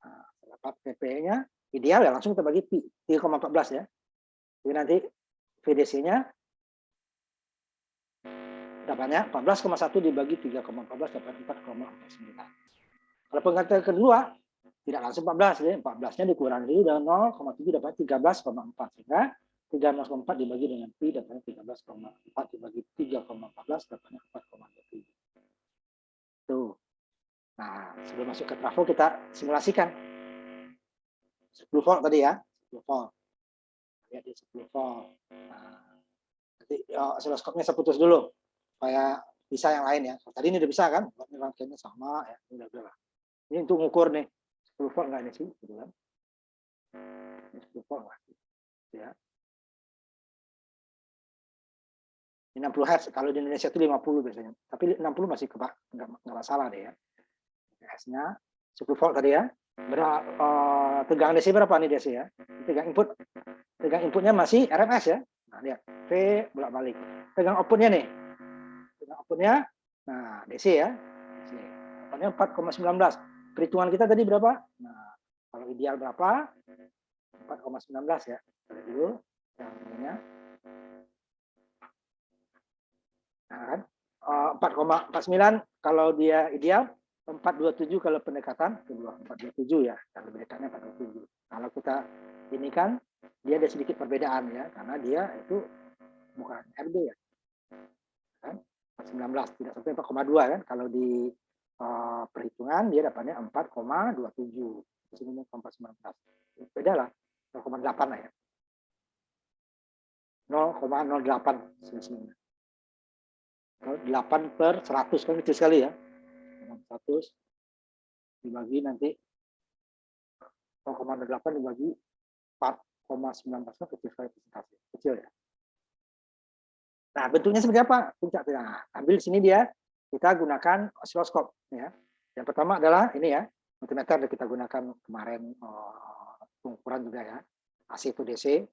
Nah, dapat VP-nya ideal ya langsung kita bagi pi 3,14 ya. Jadi nanti VDC-nya dapatnya 14,1 dibagi 3,14 dapat 4,49. Kalau penggantian kedua tidak langsung 14 ya, 14-nya dikurangi dulu dengan 0,7 dapat 13,4 sehingga 13,4 dibagi dengan pi dapatnya 13,4 dibagi 3,14 dapatnya 4,27. Tuh. Nah, sebelum masuk ke trafo kita simulasikan. 10 volt tadi ya, 10 volt. Lihat di 10 volt. Nah, nanti osiloskopnya saya putus dulu supaya bisa yang lain ya. Tadi ini udah bisa kan? Ini rangkaiannya sama ya. Ini udah. Ini untuk mengukur nih 10 volt enggak ini sih, gitu kan. Ini 10 volt enggak sih? Ya. Ini 60 Hz, kalau di Indonesia itu 50 biasanya. Tapi 60 masih enggak masalah deh ya. Hz-nya 10 volt tadi ya. Tegangan DC berapa nih DC ya? Tegangan input. Tegangan inputnya masih RMS ya. Nah, lihat. V bolak-balik. Tegangan outputnya nih. Tegangan outputnya, nah DC ya. DC. Outputnya 4,19. Perhitungan kita tadi berapa? Nah, kalau ideal berapa? 4,19 ya. Lihat dulu yang ininya. Nah, kan? 4,49 kalau dia ideal, 427 kalau pendekatan kedua, 427 ya, kalau lebih dekatnya 427. Kalau kita ini kan dia ada sedikit perbedaan ya, karena dia itu bukan RB ya, kan 19 tidak sampai 4,2 kan, kalau di perhitungan dia dapatnya 4,27, di sini 4,19, beda lah 0,8 lah ya, 0,08 selisihnya. 8/100 kan kecil sekali ya, 100 dibagi nanti 0,08 dibagi 4,19 kan kecil sekali, kecil ya. Nah, bentuknya seperti apa puncak? Nah, ambil di sini dia, kita gunakan osiloskop ya. Yang pertama adalah ini ya, multimeter yang kita gunakan kemarin, pengukuran juga ya, AC to DC,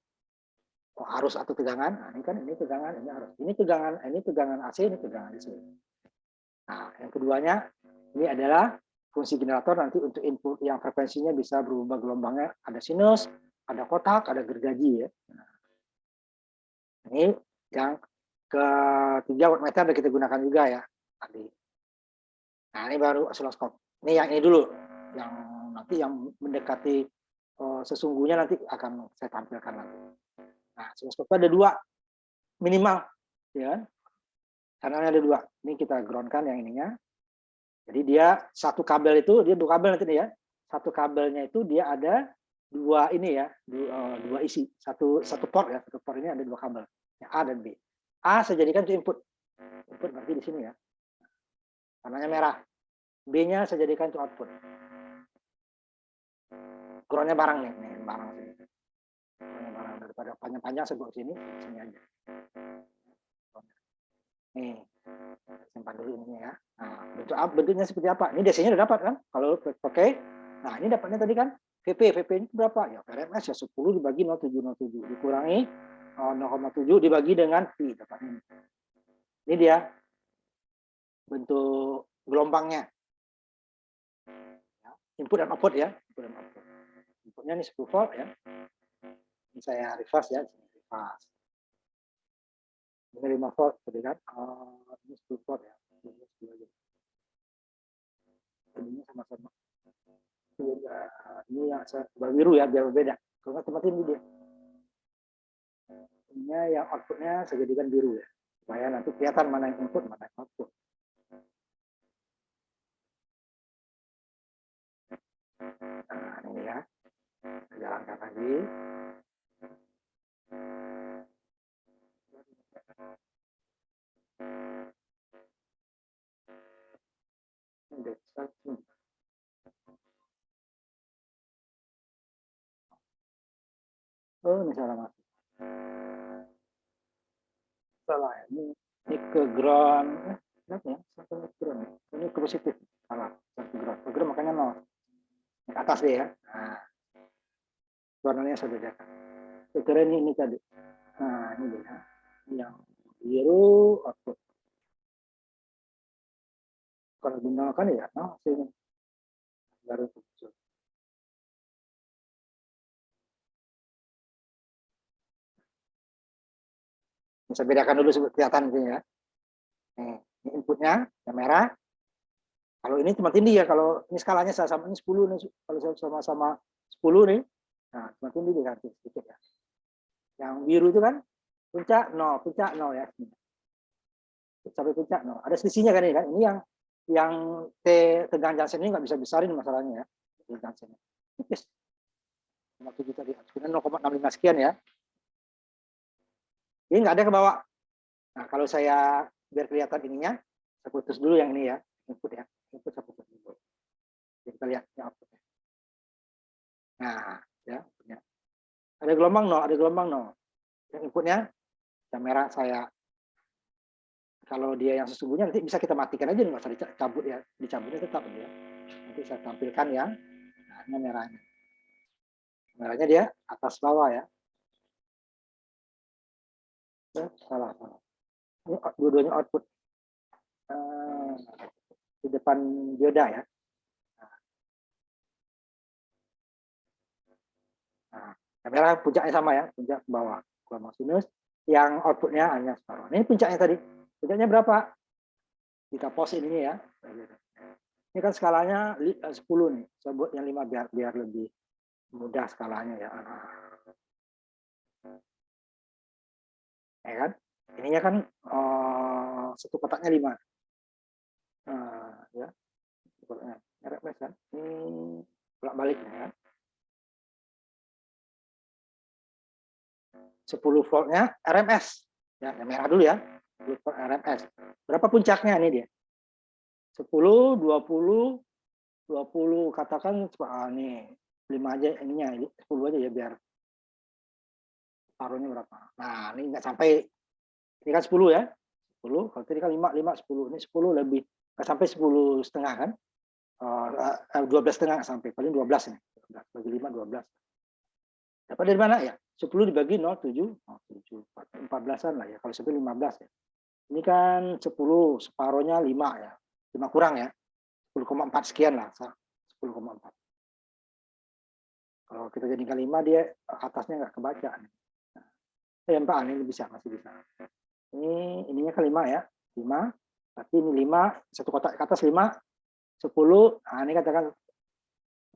arus atau tegangan. Nah, ini kan ini tegangan, ini arus. Ini tegangan AC, ini tegangan DC. Nah, yang keduanya ini adalah fungsi generator nanti untuk input yang frekuensinya bisa berubah gelombangnya, ada sinus, ada kotak, ada gergaji ya. Nah, ini yang ketiga wattmeter yang kita gunakan juga ya tadi. Nah, ini baru osiloskop. Ini yang ini dulu, yang nanti yang mendekati sesungguhnya nanti akan saya tampilkan nanti. Nah, osiloskop ada dua minimal, ya kan? Kanalnya ada dua. Ini kita groundkan yang ininya. Jadi dia satu kabel itu dia dua kabel nanti ya. Satu kabelnya itu dia ada dua ini ya, dua isi. Satu port ya, satu port ini ada dua kabel, ya, A dan B. A saya jadikan itu input. Input berarti di sini ya. Warnanya merah. B-nya saya jadikan itu output. Groundnya barang nih, barang sini. Groundnya barang daripada panjang-panjang saya buat sini aja. Nih, simpan dulu ininya ya. Nah, bentuknya seperti apa? Ini DC-nya udah dapat kan? Kalau pakai, nah ini dapatnya tadi kan VP itu berapa? Ya RMS ya 10 dibagi 0,707 dikurangi 0,7 dibagi dengan Pi dapatnya. Ini dia bentuk gelombangnya. Input dan output ya. Inputnya ini 10 volt ya. Ini saya reverse ya, reverse. Ini 5 volt, tadi kan? Ini 10 volt ya. Ini sama-sama. Ini yang saya biru ya, biar berbeda. Kalau nggak tempat ini dia. Ini yang outputnya saya jadikan biru ya, supaya nanti kelihatan mana yang input, mana yang output. Nah, ini ya. Saya jalankan lagi. Oh, ini salah masuk. Salah ya. Ini ke ground. Berapa ya? Satu ground. Ini ke positif. Salah. Satu ground. Ke ground makanya 0. Ke atas deh ya. Nah, warnanya saya bedakan. Kira ini tadi. Nah, ini dia. Yang biru output. Kalau digunakan ya, sini baru muncul. Bisa bedakan dulu kelihatan ini ya. Nih, ini inputnya yang merah. Kalau ini cuma tinggi ya, kalau ini skalanya sama ini 10 nih, kalau sama-sama 10 nih, nah cuma tinggi diganti sedikit ya. Yang biru itu kan puncak 0 ya. Sampai puncak 0. Ada selisihnya kan ini kan. Ini yang tegangan Jansen ini nggak bisa besarin masalahnya ya. Jansen. Tipis. 0,7 tadi. 0,65 sekian ya. Ini nggak ada ke bawah. Nah, kalau saya biar kelihatan ininya, saya putus dulu yang ini ya, input ya. Input saya putus dulu. Jadi kita lihat ya outputnya. Nah, ya. Ada gelombang 0, ada gelombang 0. Yang inputnya yang merah saya, kalau dia yang sesungguhnya nanti bisa kita matikan aja, nggak usah dicabut ya, dicabutnya tetap ya. Nanti saya tampilkan yang nah, ini merahnya. Merahnya dia atas bawah ya. Salah. Ini dua-duanya output di depan dioda ya. Nah, kamera puncaknya sama ya, puncak ke bawah, gelombang sinus. Yang outputnya hanya separuh. Ini puncaknya tadi. Puncaknya berapa? Kita pause ini ya. Ini kan skalanya 10 nih. Saya buat yang 5 biar lebih mudah skalanya ya. Ya kan? Ininya kan satu kotaknya 5. Ya. RMS kan. Ini bolak-balik ya kan. 10 voltnya RMS. Ya, yang merah dulu ya. 10 volt RMS. Berapa puncaknya ini dia? 10, 20, 20 katakan nih 5 aja ininya 10 aja ya biar paruhnya berapa. Nah, ini nggak sampai, ini kan 10 ya. 10, kalau tadi kan 5, 10. Ini 10 lebih, nggak sampai 10 setengah kan. 12 setengah sampai, paling 12 ini. Bagi 5, 12. Dapat dari mana ya? 10 dibagi 0,7, 14-an lah ya. Kalau 10, 15 ya. Ini kan 10, separuhnya 5 ya. 5 kurang ya. 10,4 sekian lah. 10,4. Kalau kita jadikan 5, dia atasnya nggak kebaca. Nah, 4 ini bisa, masih bisa. Ininya kan 5 ya. 5, berarti ini 5, satu kotak ke atas 5, 10, nah ini katakan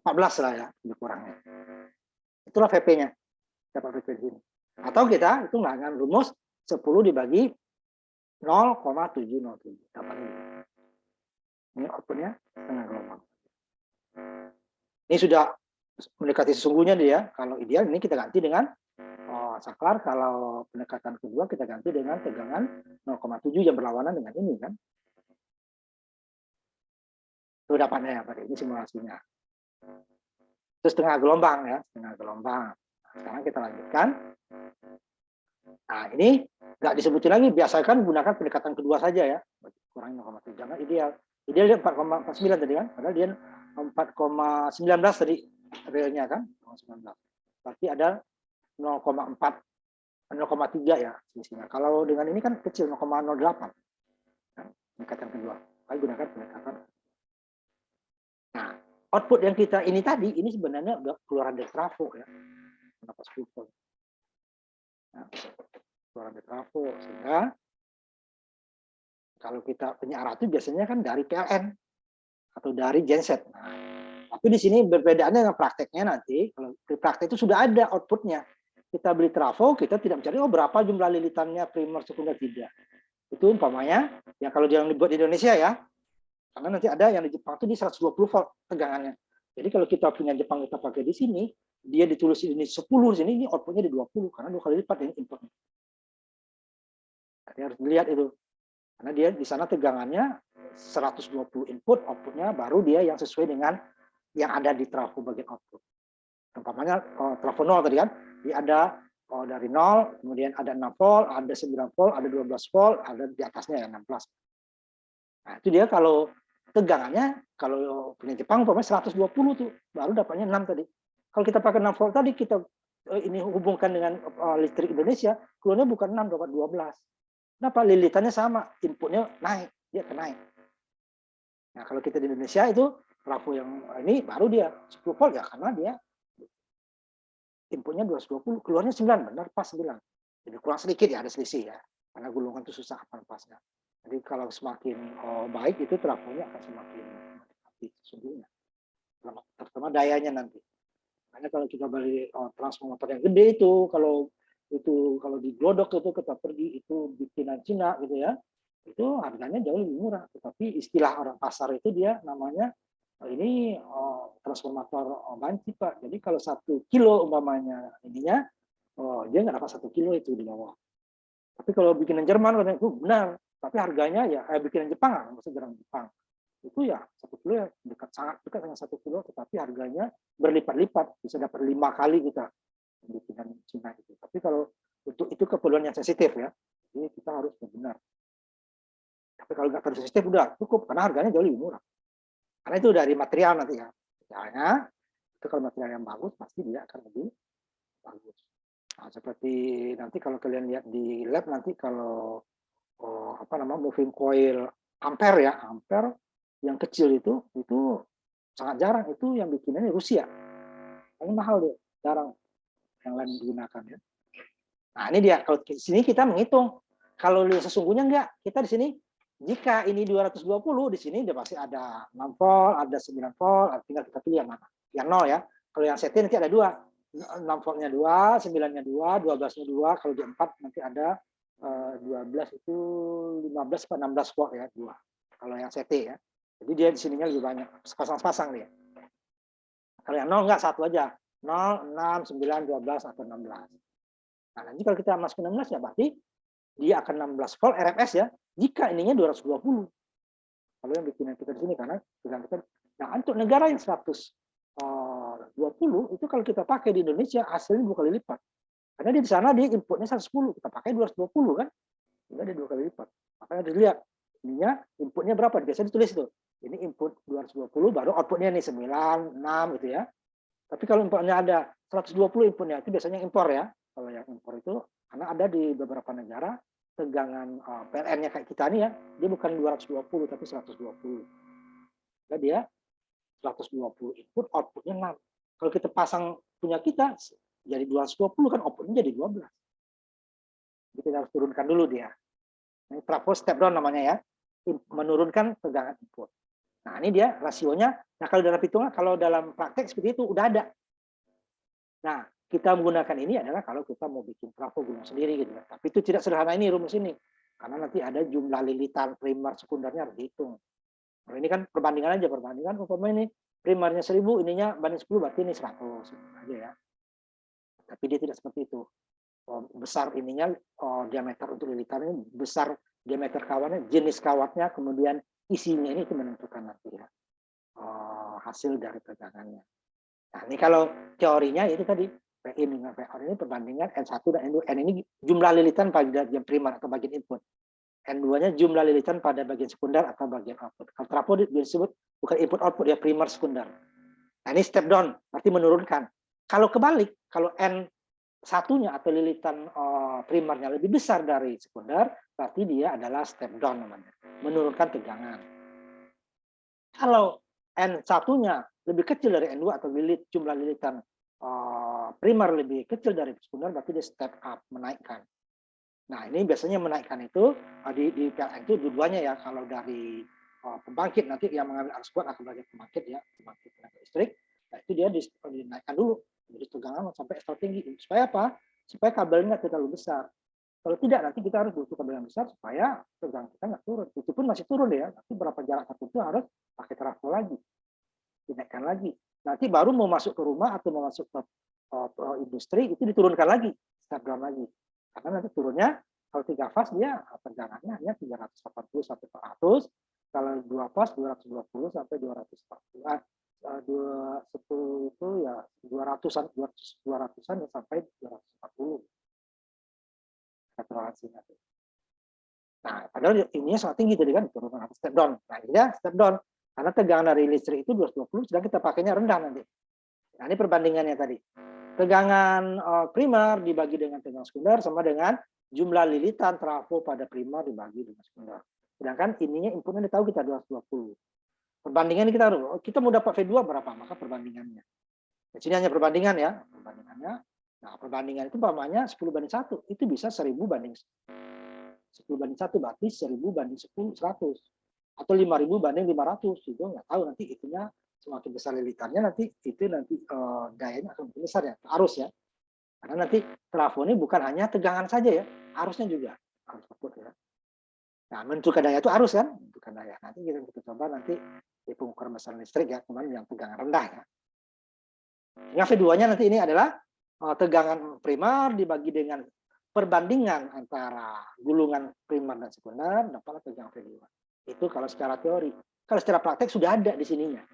14 lah ya, lebih kurangnya. Itulah VP-nya. Dapat VP di sini. Atau kita itu nggak dengan rumus 10 dibagi 0,707. Dapat ini. Ini outputnya setengah gelombang. Ini sudah mendekati sesungguhnya dia. Kalau ideal ini kita ganti dengan saklar. Kalau pendekatan kedua kita ganti dengan tegangan 0,7 yang berlawanan dengan ini kan. Itu dapatnya ya, Pak. Ini simulasinya. Itu setengah gelombang ya, setengah gelombang. Nah, sekarang kita lanjutkan. Nah, ini nggak disebutin lagi, biasakan gunakan pendekatan kedua saja ya. Kurangi 0,7, jangan ideal. Ideal dia 4,49 tadi kan, padahal dia 4,19 tadi realnya kan, 0,19. Berarti ada 0,4, 0,3 ya selisihnya. Kalau dengan ini kan kecil, 0,08. Nah, pendekatan kedua. Saya gunakan pendekatan. Nah, output yang kita ini tadi, ini sebenarnya udah keluaran dari trafo ya. Kenapa 10 volt? Nah, keluaran dari trafo, sehingga kalau kita punya arah itu biasanya kan dari PLN atau dari genset. Nah, tapi di sini perbedaannya dengan prakteknya nanti, kalau di praktek itu sudah ada outputnya. Kita beli trafo, kita tidak mencari berapa jumlah lilitannya primer, sekunder, tidak. Itu umpamanya, ya kalau dia yang dibuat di Indonesia ya, karena nanti ada yang di Jepang itu di 120 volt tegangannya. Jadi kalau kita punya Jepang kita pakai di sini, dia ditulis ini 10 sini, ini outputnya di 20 karena 2 kali lipat ini inputnya. Jadi harus dilihat itu. Karena dia di sana tegangannya 120 input, outputnya baru dia yang sesuai dengan yang ada di trafo bagian output. Umpamanya trafo 0 tadi kan, dia ada dari 0, kemudian ada 6 volt, ada 9 volt, ada 12 volt, ada di atasnya ya 16. Nah, itu dia kalau tegangannya, kalau punya Jepang umpamanya 120 tuh, baru dapatnya 6 tadi. Kalau kita pakai 6 volt tadi, kita ini hubungkan dengan listrik Indonesia, keluarnya bukan 6, dapat 12. Kenapa? Lilitannya sama, inputnya naik, dia naik. Nah, kalau kita di Indonesia itu, trafo yang ini baru dia 10 volt ya, karena dia inputnya 220, keluarnya 9, benar pas 9. Jadi kurang sedikit ya, ada selisih ya, karena gulungan itu susah pasnya. Jadi kalau semakin baik itu trafonya akan semakin mendekati sesungguhnya, terutama dayanya nanti. Karena kalau kita beli transformator yang gede itu, kalau diglodok itu kita pergi itu bikinan Cina gitu ya, itu harganya jauh lebih murah. Tetapi istilah orang pasar itu dia namanya ini transformator banci Pak. Jadi kalau 1 kilo umpamanya ininya, dia nggak dapat 1 kilo itu di bawah. Tapi kalau bikinan Jerman katanya itu benar. Tapi harganya ya bikinan Jepang, maksudnya jarang Jepang. Itu ya 1 kilo ya sangat dekat dengan 1 kilo, tetapi harganya berlipat-lipat, bisa dapat 5 kali kita bikinan Cina itu. Tapi kalau untuk itu keperluan yang sensitif ya, jadi kita harus benar. Tapi kalau nggak terlalu sensitif udah cukup, karena harganya jauh lebih murah. Karena itu dari material nanti ya. Misalnya, itu kalau material yang bagus, pasti dia akan lebih bagus. Nah, seperti nanti kalau kalian lihat di lab nanti kalau moving coil ampere ya, ampere yang kecil itu sangat jarang, itu yang bikinannya Rusia. Ini mahal dia, jarang yang lain digunakan ya. Nah, ini dia kalau di sini kita menghitung. Kalau sesungguhnya enggak, kita di sini Jika ini 220, di sini udah pasti ada 6 volt, ada 9 volt, tinggal kita pilih yang mana. Yang 0 ya. Kalau yang setting nanti ada 2. 6 voltnya 2, 9-nya 2, 12-nya 2. Kalau di 4 nanti ada 12 itu 15 atau 16 volt ya, 2. Kalau yang setting ya. Jadi dia di sininya lebih banyak. Sepasang-sepasang dia. Kalau yang 0 enggak, satu aja. 0, 6, 9, 12 atau 16. Nah, nanti kalau kita masukin 16 ya berarti dia akan 16 volt RMS ya. Jika ininya 220. Kalau yang bikin kita di sini karena kita. Nah, untuk negara yang 120 itu kalau kita pakai di Indonesia hasilnya 2 kali lipat. Karena di sana dia inputnya 110, kita pakai 220 kan. Juga dia 2 kali lipat. Makanya dilihat ininya inputnya berapa? Biasanya ditulis itu. Ini input 220 baru outputnya nih 9, 6 gitu ya. Tapi kalau inputnya ada 120 inputnya itu biasanya impor ya. Kalau yang impor itu karena ada di beberapa negara tegangan PLN-nya kayak kita nih ya, dia bukan 220 tapi 120. Nah, dia 120 input, outputnya 6. Kalau kita pasang punya kita jadi 220 kan outputnya jadi 12. Jadi kita harus turunkan dulu dia. Ini trafo step down namanya ya, menurunkan tegangan input. Nah, ini dia rasionya. Nah, kalau dalam hitungan, kalau dalam praktek seperti itu udah ada. Nah, kita menggunakan ini adalah kalau kita mau bikin trafo gulung sendiri gitu ya. Tapi itu tidak sederhana ini rumus ini. Karena nanti ada jumlah lilitan primer sekundernya harus dihitung. Kalau ini kan perbandingan aja, perbandingan umpama ini primernya 1000, ininya banding 10 berarti ini 100 aja ya. Tapi dia tidak seperti itu. Besar ininya diameter untuk lilitannya, besar diameter kawatnya, jenis kawatnya, kemudian isinya ini itu menentukan nanti ya hasil dari tegangannya. Nah, ini kalau teorinya itu tadi PI dengan PO ini perbandingan N1 dan N2. N ini jumlah lilitan pada bagian primer atau bagian input. N2-nya jumlah lilitan pada bagian sekunder atau bagian output. Kalau trafo disebut bukan input output, ya primer sekunder. Nah, ini step down, berarti menurunkan. Kalau kebalik, kalau N1-nya atau lilitan primernya lebih besar dari sekunder, berarti dia adalah step down namanya, menurunkan tegangan. Kalau N1-nya lebih kecil dari N2 atau jumlah lilitan primer lebih kecil dari sekunder, berarti dia step up, menaikkan. Nah, ini biasanya menaikkan itu di PLN itu dua-duanya ya. Kalau dari pembangkit nanti yang mengambil arus kuat akan bagian pembangkit ya, pembangkit tenaga listrik. Nah, itu dia dinaikkan dulu, jadi tegangan sampai ekstra tinggi. Supaya apa? Supaya kabelnya tidak terlalu besar. Kalau tidak, nanti kita harus butuh kabel yang besar supaya tegangan kita nggak turun. Itu pun masih turun ya, tapi berapa jarak tertentu harus pakai trafo lagi, dinaikkan lagi. Nanti baru mau masuk ke rumah atau mau masuk ke industri itu diturunkan lagi, step down lagi. Karena nanti turunnya kalau 3 fas dia tegangannya hanya 380 sampai 400, kalau 2 fas 220 sampai 240. 10 itu ya 200-an ya sampai 240. Saturasinya. Nah, padahal ininya sangat tinggi tadi kan, turunkan step down. Nah, ini ya step down. Karena tegangan dari listrik itu 220, sedang kita pakainya rendah nanti. Nah, ini perbandingannya tadi. Tegangan primer dibagi dengan tegangan sekunder sama dengan jumlah lilitan trafo pada primer dibagi dengan sekunder. Sedangkan ininya inputnya tahu kita 220. Perbandingan kita mau dapat V2 berapa, maka perbandingannya. Di sini hanya perbandingan ya, perbandingannya. Nah, perbandingan itu umpamanya 10:1, itu bisa 1000 banding 10:1 berarti 1000 banding 10, 100. Atau 5000 banding 500, itu nggak tahu nanti itunya semakin besar lilitannya nanti itu nanti dayanya akan lebih besar ya, arus ya. Karena nanti trafo ini bukan hanya tegangan saja ya, arusnya juga harus ikut ya. Nah, menentukan daya itu arus kan, menentukan daya. Nanti kita coba nanti di pengukuran besar listrik ya, kemudian yang tegangan rendah ya. Yang V2-nya nanti ini adalah tegangan primer dibagi dengan perbandingan antara gulungan primer dan sekunder, dapatlah tegangan V2. Itu kalau secara teori. Kalau secara praktek sudah ada di sininya.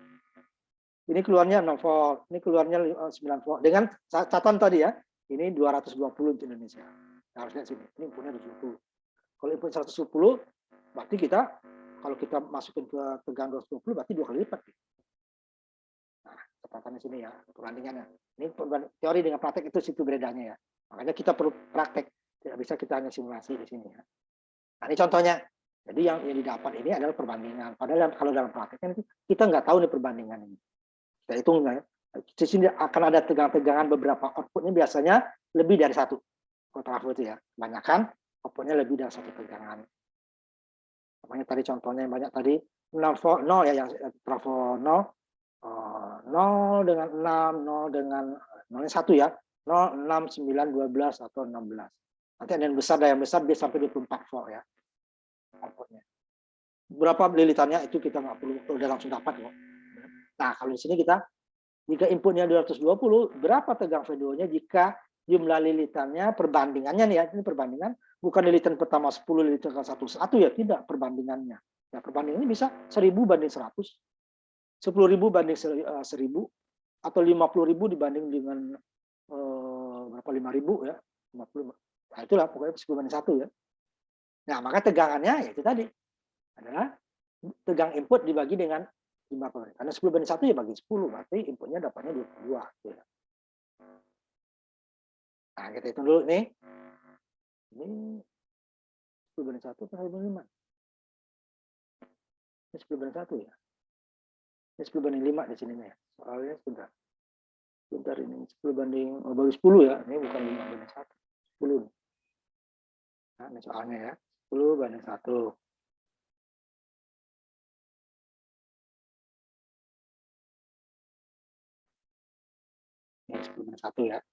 Ini keluarnya 6 volt, ini keluarnya 9 volt. Dengan catatan tadi ya, ini 220 untuk Indonesia. Nah, harusnya sini, ini inputnya 220. Kalau input 110, berarti kita, kalau kita masukin ke tegangan 220, berarti 2 kali lipat. Nah, catatannya sini ya, perbandingannya. Ini teori dengan praktek itu situ bedanya ya. Makanya kita perlu praktek, tidak bisa kita hanya simulasi di sini ya. Nah, ini contohnya. Jadi yang didapat ini adalah perbandingan. Padahal kalau dalam prakteknya kita nggak tahu nih perbandingan ini. Kita hitung ya. Di sini akan ada tegangan-tegangan beberapa outputnya biasanya lebih dari satu. Kalau trafo itu ya, kebanyakan outputnya lebih dari satu tegangan. Namanya tadi contohnya yang banyak tadi 6 volt 0 ya, yang trafo 0, 0 dengan 6, 0 dengan 0-nya 1 ya, 0, 6, 9, 12 atau 16. Nanti ada yang besar, daya besar dia sampai 24 volt ya. Outputnya. Berapa lilitannya itu kita nggak perlu, udah langsung dapat kok. Nah, kalau di sini kita jika inputnya 220, berapa tegang V2-nya jika jumlah lilitannya perbandingannya nih ya, ini perbandingan bukan lilitan pertama 10 lilitan ke 1 ya, tidak perbandingannya. Ya, perbandingannya bisa 1000 banding 100, 10.000 banding 1000 atau 50.000 dibanding dengan berapa 5.000 ya, 50. Nah, itulah pokoknya 10 banding 1 ya. Nah, maka tegangannya ya itu tadi adalah tegang input dibagi dengan 5 kali. Karena 10 banding 1 ya bagi 10, berarti inputnya dapatnya 22. Ya. Nah, kita hitung dulu nih. Ini 10 banding 1 atau 10 banding 5? Ini 10 banding 1 ya. Ini 10 banding 5 di sininya ya. Soalnya sebentar. Sebentar ini 10 banding, bagi 10 ya. Ini bukan 5 banding 1. 10. Nah, ini soalnya ya. 10 banding 1. Ini 10 banding 1 ya.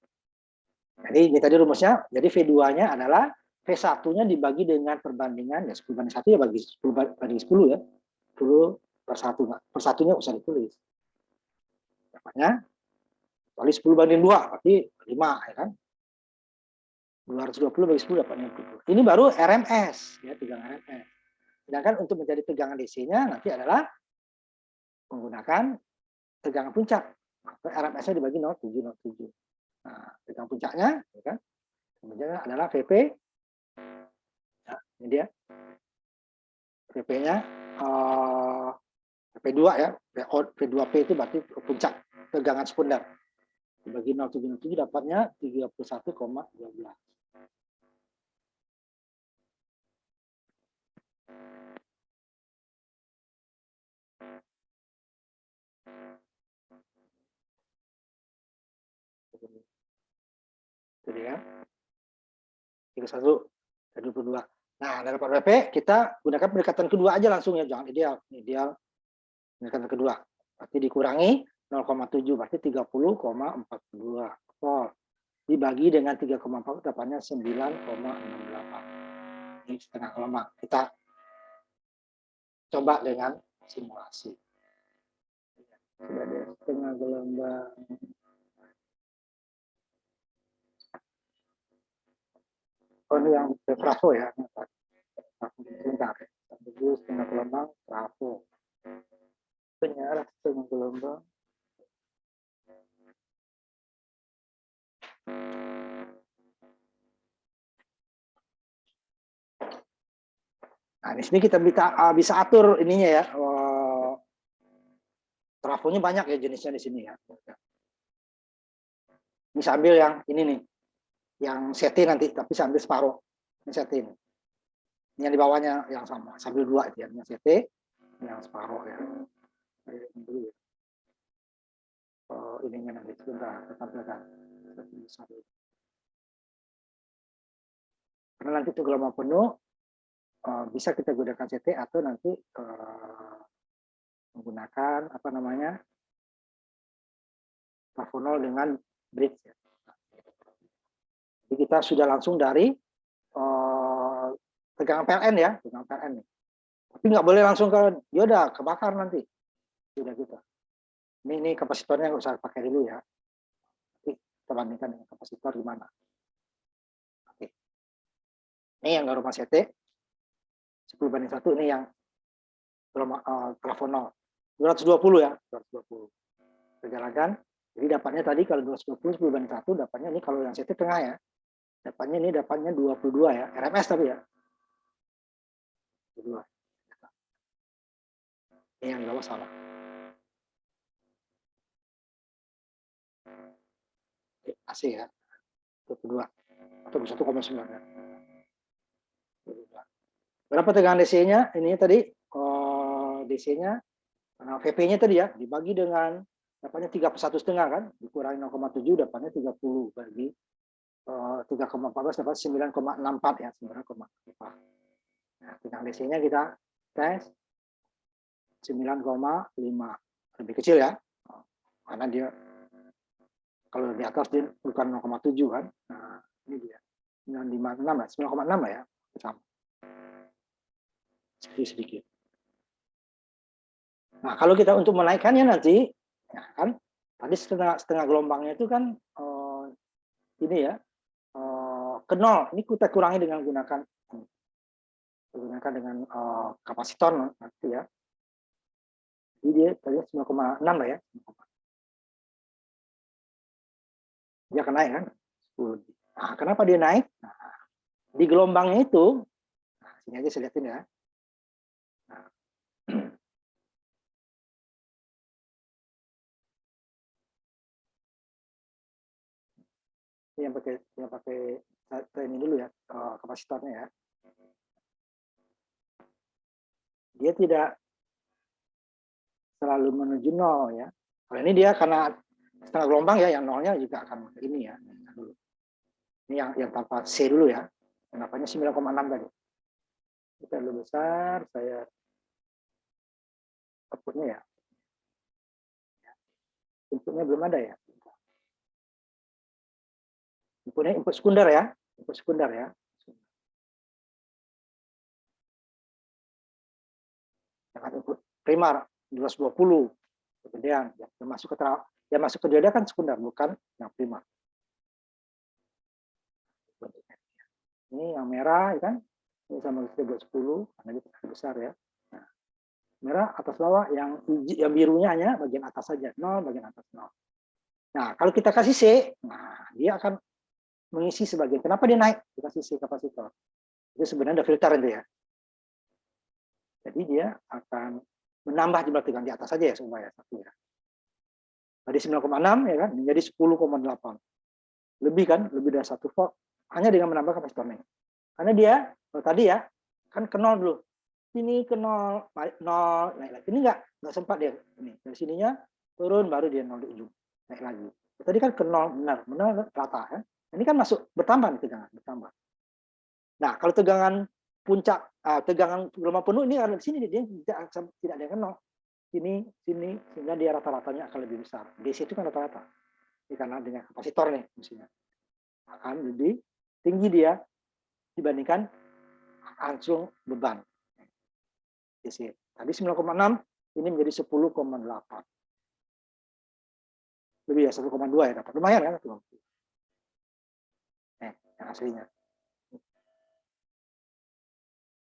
Jadi ini tadi rumusnya. Jadi V2-nya adalah V1-nya dibagi dengan perbandingan ya 10 banding 1 ya bagi 10 banding 10 ya. 10 per 1. Per satunya usah ditulis. Dapatnya kali 10 banding 2 berarti 5 ya kan. 220 bagi 10 dapatnya 20. Ini baru RMS ya, tegangan RMS. Sedangkan untuk menjadi tegangan DC-nya nanti adalah menggunakan tegangan puncak. RMS-nya dibagi 0,707. Nah, tegangan puncaknya ya kan. Kemudian adalah VP. Nah, ini dia. VP-nya VP2 ya. V2P itu berarti puncak tegangan sekunder. Dibagi 0,707 dapatnya 31,12. Jadi ya. 31 dan 22. Nah, dari VP kita gunakan pendekatan kedua aja langsung ya, jangan ideal. Ideal pendekatan kedua. Berarti dikurangi 0,7 berarti 30,42 volt. Dibagi dengan 3,4 dapatnya 9,68. Ini setengah gelombang. Kita coba dengan simulasi. Sudah ada setengah gelombang. Oh, ini yang trafo ya. Sebentar. Dulu setengah gelombang trafo. Penyiaran setengah gelombang. Nah, di sini kita bisa atur ininya ya. Trafonya banyak ya jenisnya di sini ya. Ini sambil yang ini nih. Yang setting nanti, tapi sambil separuh. Ini setting. Ini yang di bawahnya yang sama. Sambil dua ya. Yang setting, yang separuh ya. Dulu. Ininya nanti sebentar. Tampilkan. Karena nanti itu gelombang penuh, bisa kita gunakan CT atau nanti menggunakan apa namanya plafonol dengan bridge. Jadi kita sudah langsung dari tegangan PLN ya, tegangan PLN. Tapi nggak boleh langsung ke dioda, kebakar nanti. Sudah gitu. Ini kapasitornya nggak usah pakai dulu ya. Nanti kita bandingkan dengan kapasitor gimana. Oke. Ini yang rumah CT 10 banding 1, ini yang plafonol 220 ya, 220. Perjalanan. Jadi dapatnya tadi kalau 220 10 banding 1 dapatnya ini kalau yang CT tengah ya. Dapatnya ini dapatnya 22 ya. RMS tapi ya. 22. Ini yang bawah salah. AC ya. 22 atau 1,9 ya. Berapa tegangan DC-nya? Ini tadi DC-nya VP-nya tadi ya dibagi dengan dapatnya 3/1,5 kan, dikurangi 0,7 dapatnya 30 bagi 3,14 dapat 9,64 ya, 9,4. Nah, tegangan DC-nya kita tes 9,5, lebih kecil ya, karena dia kalau di atas dia bukan 0,7 kan. Nah, ini dia 956 lah, 9,6 lah ya, sama sedikit. Nah, kalau kita untuk menaikkannya nanti, ya kan, tadi setengah gelombangnya itu kan ini ya, ke 0. Ini kita kurangi dengan gunakan dengan kapasitor nanti ya. Jadi dia tadi 9,6 lah ya. Dia akan naik kan? 10 lebih. Nah, kenapa dia naik? Nah, di gelombangnya itu, nah, sini aja saya lihatin ya. Nah, ini yang pakai ini dulu ya, kapasitornya ya. Dia tidak selalu menuju 0 ya. Kalau ini dia karena setengah gelombang ya, yang 0-nya juga akan ini ya. Ini yang tanpa C dulu ya. Kenapanya 9,6 tadi. Kita lebih besar, saya outputnya ya. Inputnya belum ada ya. Inputnya input sekunder ya. Input sekunder ya. Jangan input primar 220. Kemudian yang masuk ke dioda kan sekunder, bukan yang primar. Ini yang merah kan, ini sama 210 karena dia besar ya. Nah, merah atas bawah, yang birunya hanya bagian atas saja, 0 bagian atas 0. Nah, kalau kita kasih C, nah dia akan mengisi sebagian. Kenapa dia naik? Kita kasih C kapasitor. Itu sebenarnya ada filter itu ya. Jadi dia akan menambah jumlah tegangan di atas saja ya supaya satu ya. Tadi 9,6 ya kan menjadi 10,8. Lebih kan, lebih dari 1 volt hanya dengan menambah kapasitornya. Karena dia tadi ya kan ke 0 dulu. Ini ke 0, 0 naik lagi. Ini enggak sempat dia. Ini dari sininya turun baru dia 0 di ujung. Naik lagi. Tadi kan ke 0 benar rata ya. Ini kan masuk bertambah nih tegangan, bertambah. Nah, kalau tegangan puncak, tegangan gelombang penuh ini di sini dia tidak ada yang ke 0. Sini, sehingga dia rata-ratanya akan lebih besar. DC itu kan rata-rata. Karena dengan kapasitor nih mestinya akan lebih tinggi dia dibandingkan langsung beban. DC. Tadi 9,6, ini menjadi 10,8. Lebih ya 1,2 ya dapat. Lumayan kan? Yang aslinya.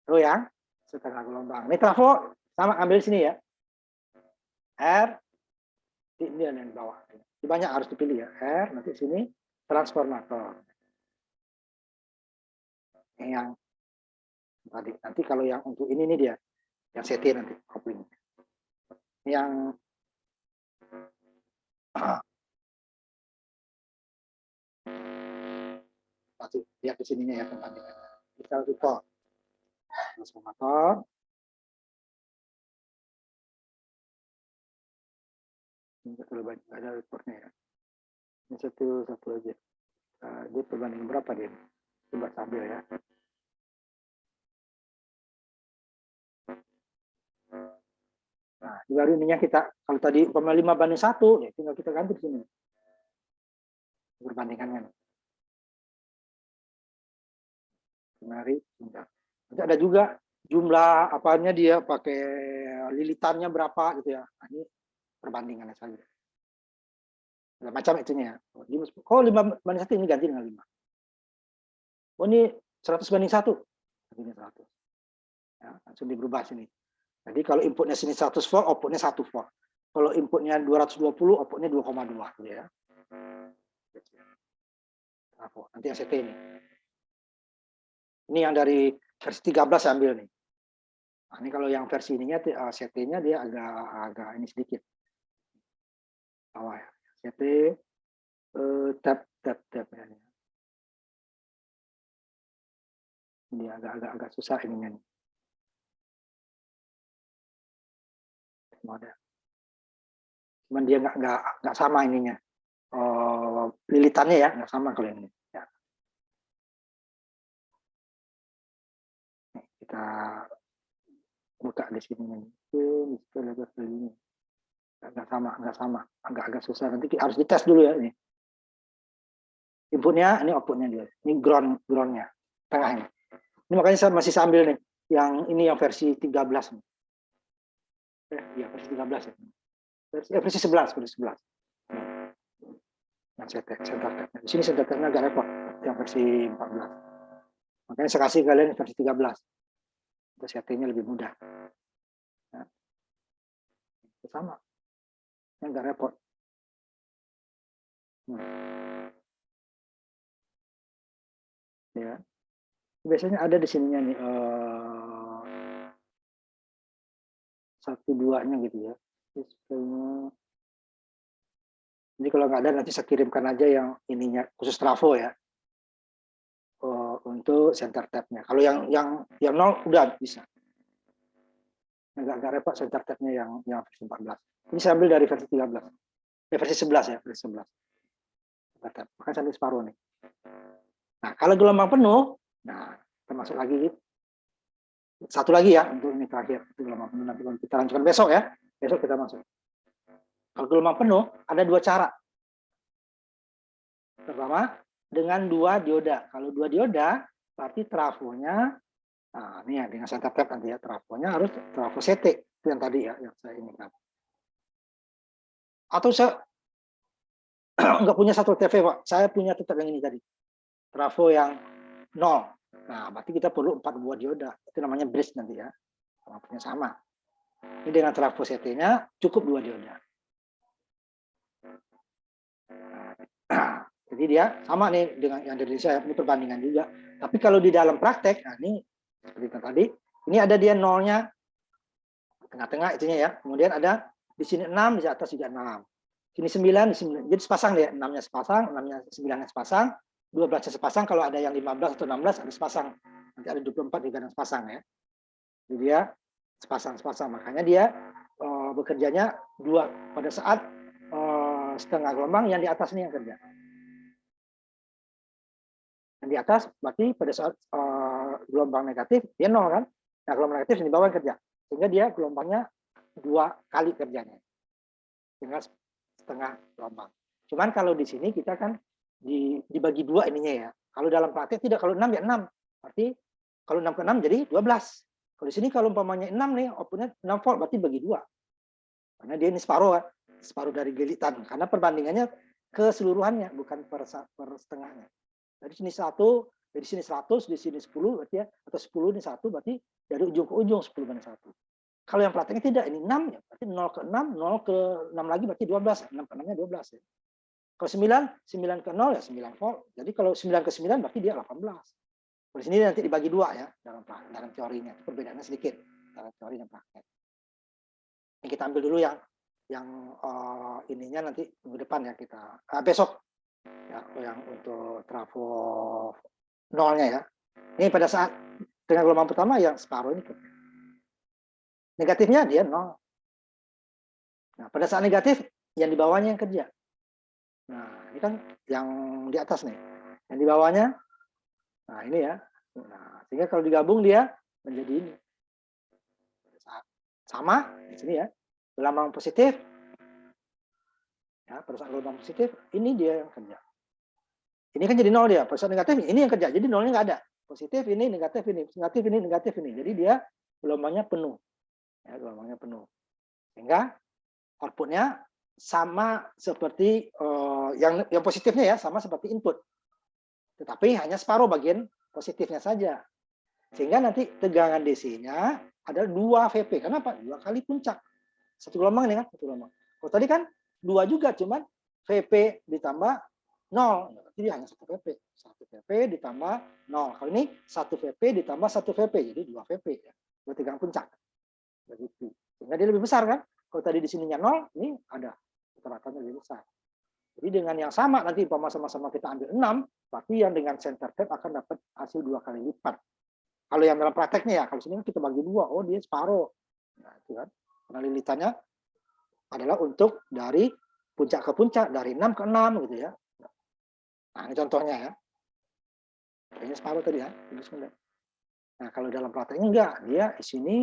Lalu yang setengah gelombang. Ini trafo sama ambil sini ya. R, ini yang di bawah. Banyak harus dipilih ya. R, nanti sini transformator. Yang tadi nanti kalau yang untuk ini nih dia yang CT nanti kopling. Yang nanti lihat di sininya ya perbandingannya. Kita support transformator. Ini terlalu banyak ada reportnya ya. Ini satu aja. Dia perbandingan berapa dia? Coba sambil ya. Nah, baru ininya kita, kalau tadi 5:1, ya tinggal kita ganti di sini. Perbandingannya. Mari, nanti ada juga jumlah apanya dia pakai lilitannya berapa gitu ya. Nah, ini perbandingannya saja. Ada macam itunya. Oh, 5:1 ini ganti dengan 5. Oh, ini 100:1. Gantinya 100. Ya, langsung berubah sini. Jadi kalau inputnya sini 100 volt, outputnya 1 volt. Kalau inputnya 220, outputnya 2,2 gitu ya. Nanti yang CT ini. Ini yang dari versi 13 saya ambil nih. Nah, ini kalau yang versi ininya CT-nya dia agak ini sedikit. Bawah ya. CT tab ya. Ini agak susah ininya nih. Cuman dia nggak sama ininya. Lilitannya ya nggak sama kalau ini. Ya. Kita buka di sini nih. Di situ lebar ini. Nggak sama, agak-agak susah. Nanti harus dites dulu ya ini. Inputnya, ini outputnya dia. Ini groundnya, tengah ini. Ini makanya saya masih sambil nih, yang ini yang versi 13 nih. Ya versi 13 ya. Versi 11, versi 11. Yang center tab. Di sini center tabnya agak repot, yang versi 14. Makanya saya kasih kalian versi 13. Untuk settingnya lebih mudah. Nah, itu sama. Yang agak repot. Ya. Biasanya ada di sininya nih, 1-2-nya gitu ya. Jadi kalau nggak ada nanti saya kirimkan aja yang ininya khusus trafo ya, untuk center tab-nya. Kalau yang 0 udah bisa. Agak repot center tab-nya yang versi 14. Ini saya ambil dari versi 13. Versi 11 ya, versi 11. Maka sampai separuh nih. Nah, kalau gelombang penuh, nah kita masuk lagi. Satu lagi ya, untuk ini terakhir. Gelombang penuh nanti kita lanjutkan besok ya. Besok kita masuk. Kalau gelombang penuh, ada 2 cara. Pertama, dengan 2 dioda. Kalau 2 dioda, berarti trafonya, nah ini ya, dengan center tab nanti ya, trafonya harus trafo CT. Itu yang tadi ya, yang saya inginkan. Atau saya nggak punya 1 TV, Pak. Saya punya tetap yang ini tadi. Trafo yang 0. Nah, berarti kita perlu 4 buah dioda. Itu namanya bridge nanti ya. Trafonya sama. Ini dengan trafo CT-nya cukup 2 dioda. Jadi dia sama nih dengan yang dari saya, ini perbandingan juga. Tapi kalau di dalam praktek, nah ini seperti tadi, ini ada dia nolnya tengah-tengah itunya ya. Kemudian ada di sini 6, di atas juga 6. Sini 9, di sini 9. Jadi sepasang deh, 6-nya sepasang, 6-nya 9-nya sepasang, 12-nya sepasang, kalau ada yang 15 atau 16 ada sepasang. Nanti ada 24 juga yang sepasang ya. Jadi dia sepasang. Makanya dia bekerjanya 2 pada saat setengah gelombang, yang di atas ini yang kerja. Yang di atas berarti pada saat gelombang negatif dia 0 kan. Nah, gelombang negatif yang di bawah kerja. Sehingga dia gelombangnya 2 kali kerjanya. Sehingga setengah gelombang. Cuman kalau di sini kita kan dibagi 2 ininya ya. Kalau dalam praktek tidak, kalau 6 ya 6. Berarti kalau 6 ke 6 jadi 12. Kalau di sini kalau umpamanya 6 nih, outputnya 6 volt, berarti bagi 2. Karena dia ini separuh kan. Separuh dari lilitan. Karena perbandingannya keseluruhannya, bukan per setengahnya. Dari sini 1, dari sini 100, di sini 10 berarti ya, atau 10 ini 1 berarti dari ujung ke ujung 10 banding 1. Kalau yang prakteknya tidak, ini 6 ya, berarti 0 ke 6, 0 ke 6 lagi berarti 12, 6 ke 6-nya 12 ya. Kalau 9, 9 ke 0 ya 9 volt. Jadi kalau 9 ke 9 berarti dia 18. Di sini nanti dibagi 2 ya dalam teorinya. Perbedaannya sedikit antara teori dan praktek. Ini kita ambil dulu yang ininya nanti minggu depan ya kita besok ya, yang untuk trafo nolnya ya. Ini pada saat dengan gelombang pertama yang separuh ini kerja. Negatifnya dia 0. Nah, pada saat negatif yang di bawahnya yang kerja. Nah, ini kan yang di atas nih. Yang di bawahnya, nah ini ya. Nah, sehingga kalau digabung dia menjadi ini. Sama di sini ya. Gelombang positif. Ya, pada saat gelombang positif, ini dia yang kerja. Ini kan jadi 0 dia. Pada saat negatif, ini yang kerja. Jadi 0-nya nggak ada. Positif ini, negatif ini. Negatif ini, negatif ini. Jadi dia gelombangnya penuh. Ya, gelombangnya penuh. Sehingga outputnya sama seperti yang positifnya ya, sama seperti input. Tetapi hanya separuh bagian positifnya saja. Sehingga nanti tegangan DC-nya adalah 2 VP. Kenapa? 2 kali puncak. Satu gelombang ini kan, satu gelombang. Kalau tadi kan 2 juga, cuman VP ditambah 0. Jadi hanya 1 VP. 1 VP ditambah 0. Kalau ini 1 VP ditambah 1 VP. Jadi 2 VP. Ya. 2 tegangan puncak. Begitu. Sehingga dia lebih besar kan. Kalau tadi di sininya 0, ini ada rata-ratanya lebih besar. Jadi dengan yang sama nanti sama-sama kita ambil 6, berarti yang dengan center tab akan dapat hasil 2 kali lipat. Kalau yang dalam prakteknya ya, kalau sini kita bagi 2, oh dia separuh. Nah, itu kan. Karena lilitannya adalah untuk dari puncak ke puncak, dari 6 ke 6 gitu ya. Nah, ini contohnya ya. Ini separuh tadi ya. Nah, kalau dalam prakteknya enggak, dia di sini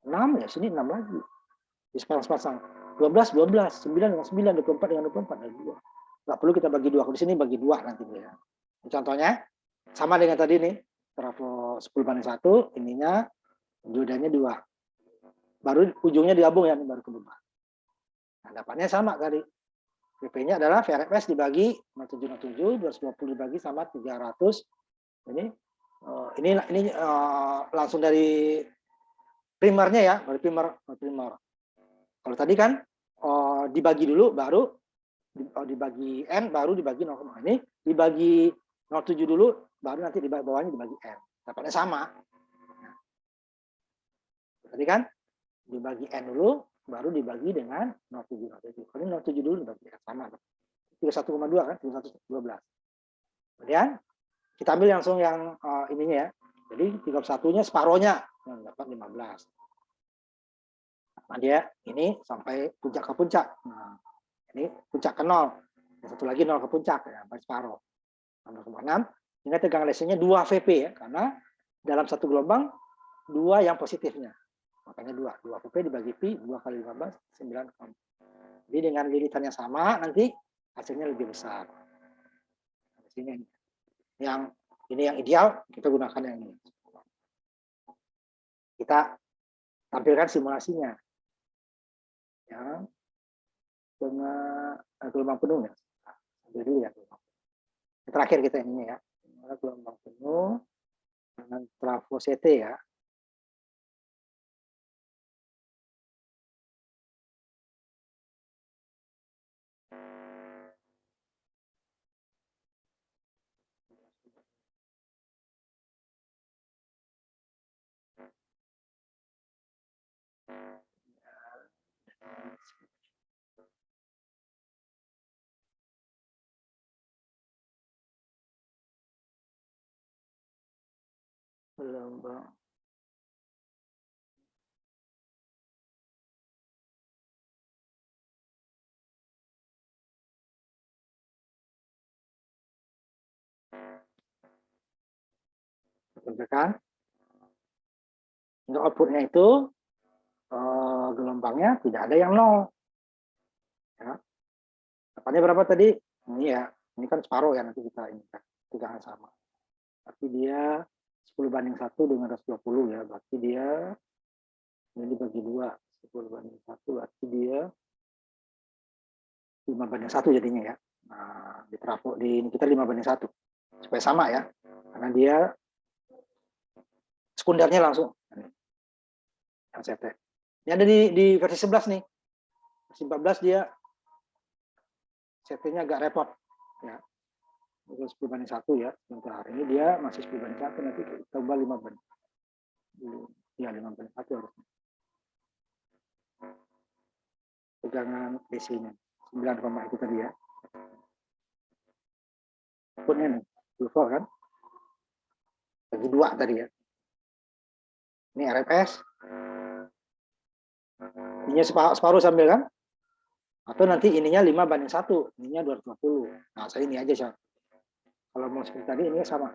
6 ya sini 6 lagi. Dipasang-pasang. 12, 12, 9 dengan 9, 24 dengan 24 ada 2. Nggak perlu kita bagi 2. Kalau di sini bagi 2 nanti ya. Contohnya sama dengan tadi nih. Trafo 10/1, ininya diodannya 2. Baru ujungnya digabung ya, baru keluar. Nah, dapatnya sama tadi. PP-nya adalah VRFS dibagi 0707, 220 dibagi sama 300. Ini langsung dari primernya ya, dari primer. Kalau tadi kan dibagi dulu, baru dibagi N, baru dibagi 0, ini dibagi 07 dulu, baru nanti di bawahnya dibagi N. Dapatnya sama. Tadi kan dibagi N dulu, baru dibagi dengan 07. Kalau ini 07 dulu dibagi N, sama. 31,2 kan, 31,12. Kemudian kita ambil langsung yang ininya ya. Jadi 31-nya separohnya, yang dapat 15. Nah, dia ini sampai puncak ke puncak. Nah, ini puncak ke 0. Yang satu lagi 0 ke puncak, ya, sampai separoh. 0,6. Ingat tegangan lesennya 2 VP ya, karena dalam satu gelombang 2 yang positifnya. Makanya 2 VP dibagi Pi, 2 kali 15, 9. Jadi dengan lilitan yang sama, nanti hasilnya lebih besar. Di sini yang ini yang ideal, kita gunakan yang ini. Kita tampilkan simulasinya. Ya, dengan gelombang penuh ya. Dulu ya. Terakhir kita ini ya. Gelombang penuh dengan trafo CT ya. Gelombang kan? Untuk outputnya itu gelombangnya tidak ada yang 0. Ya. Dapatnya berapa tadi? Ini ya, ini kan separuh ya, nanti kita ini kan tegangan sama. Tapi dia 10/1 dengan 120 ya, berarti dia ini dibagi 2, 10/1 berarti dia 5/1 jadinya ya. Nah, di trafo di ini kita 5/1 supaya sama ya, karena dia sekundernya langsung yang CT. Ini ada di versi 11 nih. Versi 14 dia CT-nya agak repot ya. 10/1 ya. Sebentar ini dia masih 10/1, nanti kita coba 5/1. Ya 5/1 harusnya. Tegangan DC-nya 9, itu tadi ya. Outputnya nih, 2 volt kan. Bagi 2 tadi ya. Ini RFS. Ininya separuh sambil kan. Atau nanti ininya 5/1, ininya 220. Nah, saya ini aja sih. Kalau mau seperti tadi ini sama.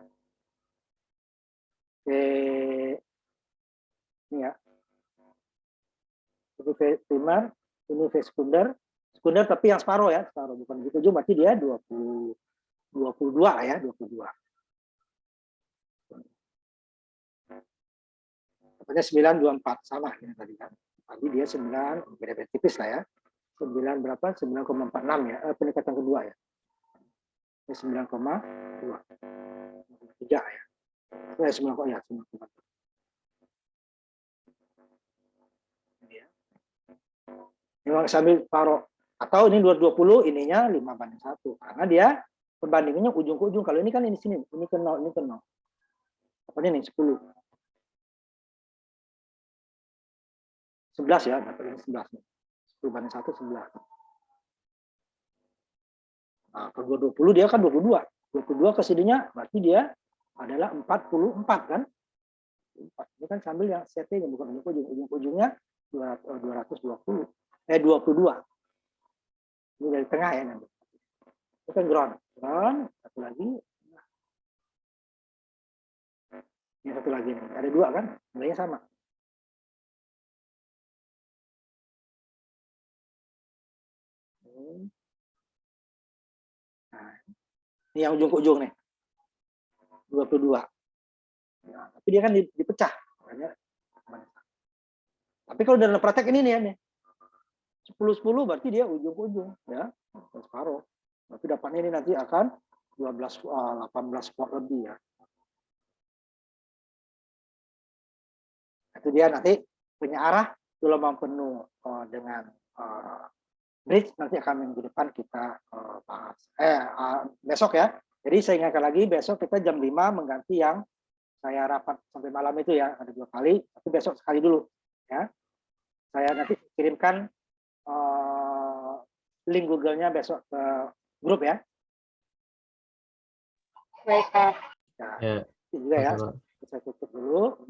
Oke. Ini ya. Ini V primer, ini V sekunder. Sekunder tapi yang separuh ya, separuh bukan gitu juga, berarti dia 22 ya, 22. Pokoknya 924 sama ya tadi kan. Tadi dia 9, beda tipis lah ya. 9 berapa? 9,46 ya. Peningkatan kedua ya. Ini 9,2. 3 ya. Itu ya 9, ya 9,4. Memang sambil taruh, atau ini 220 ininya 5/1 karena dia perbandingannya ujung ke ujung. Kalau ini kan ini sini, ini ke 0, ini ke 0. Apa ini 10. 11 ya, dapat ini 11 nih. 10/1 11. Nah, ke 220 dia kan 22. 22 ke sininya berarti dia adalah 44 kan? 4. Ini kan sambil yang CT-nya bukan ujung-ujung. Ujung-ujungnya 220. 22. Ini dari tengah ya nanti. Itu kan ground. Ground, satu lagi. Ini satu lagi nih. Ada 2 kan? Nilainya sama. Nah, ini yang ujung ke ujung nih, 22. Nah, tapi dia kan dipecah. Makanya, tapi kalau dalam praktek ini nih, 10-10 berarti dia ujung ke ujung, ya, separuh. Berarti dapatnya ini nanti akan 18 watt lebih ya. Itu dia nanti punya arah gelombang penuh dengan bridge nanti akan minggu depan kita bahas. Besok ya. Jadi saya ingatkan lagi besok kita jam 5 mengganti yang saya rapat sampai malam itu ya, ada 2 kali, tapi besok sekali dulu ya. Saya nanti kirimkan link Google-nya besok ke grup ya. Baik, Pak. Nah, Ya, itu juga ya. oke, Pak. Saya tutup dulu.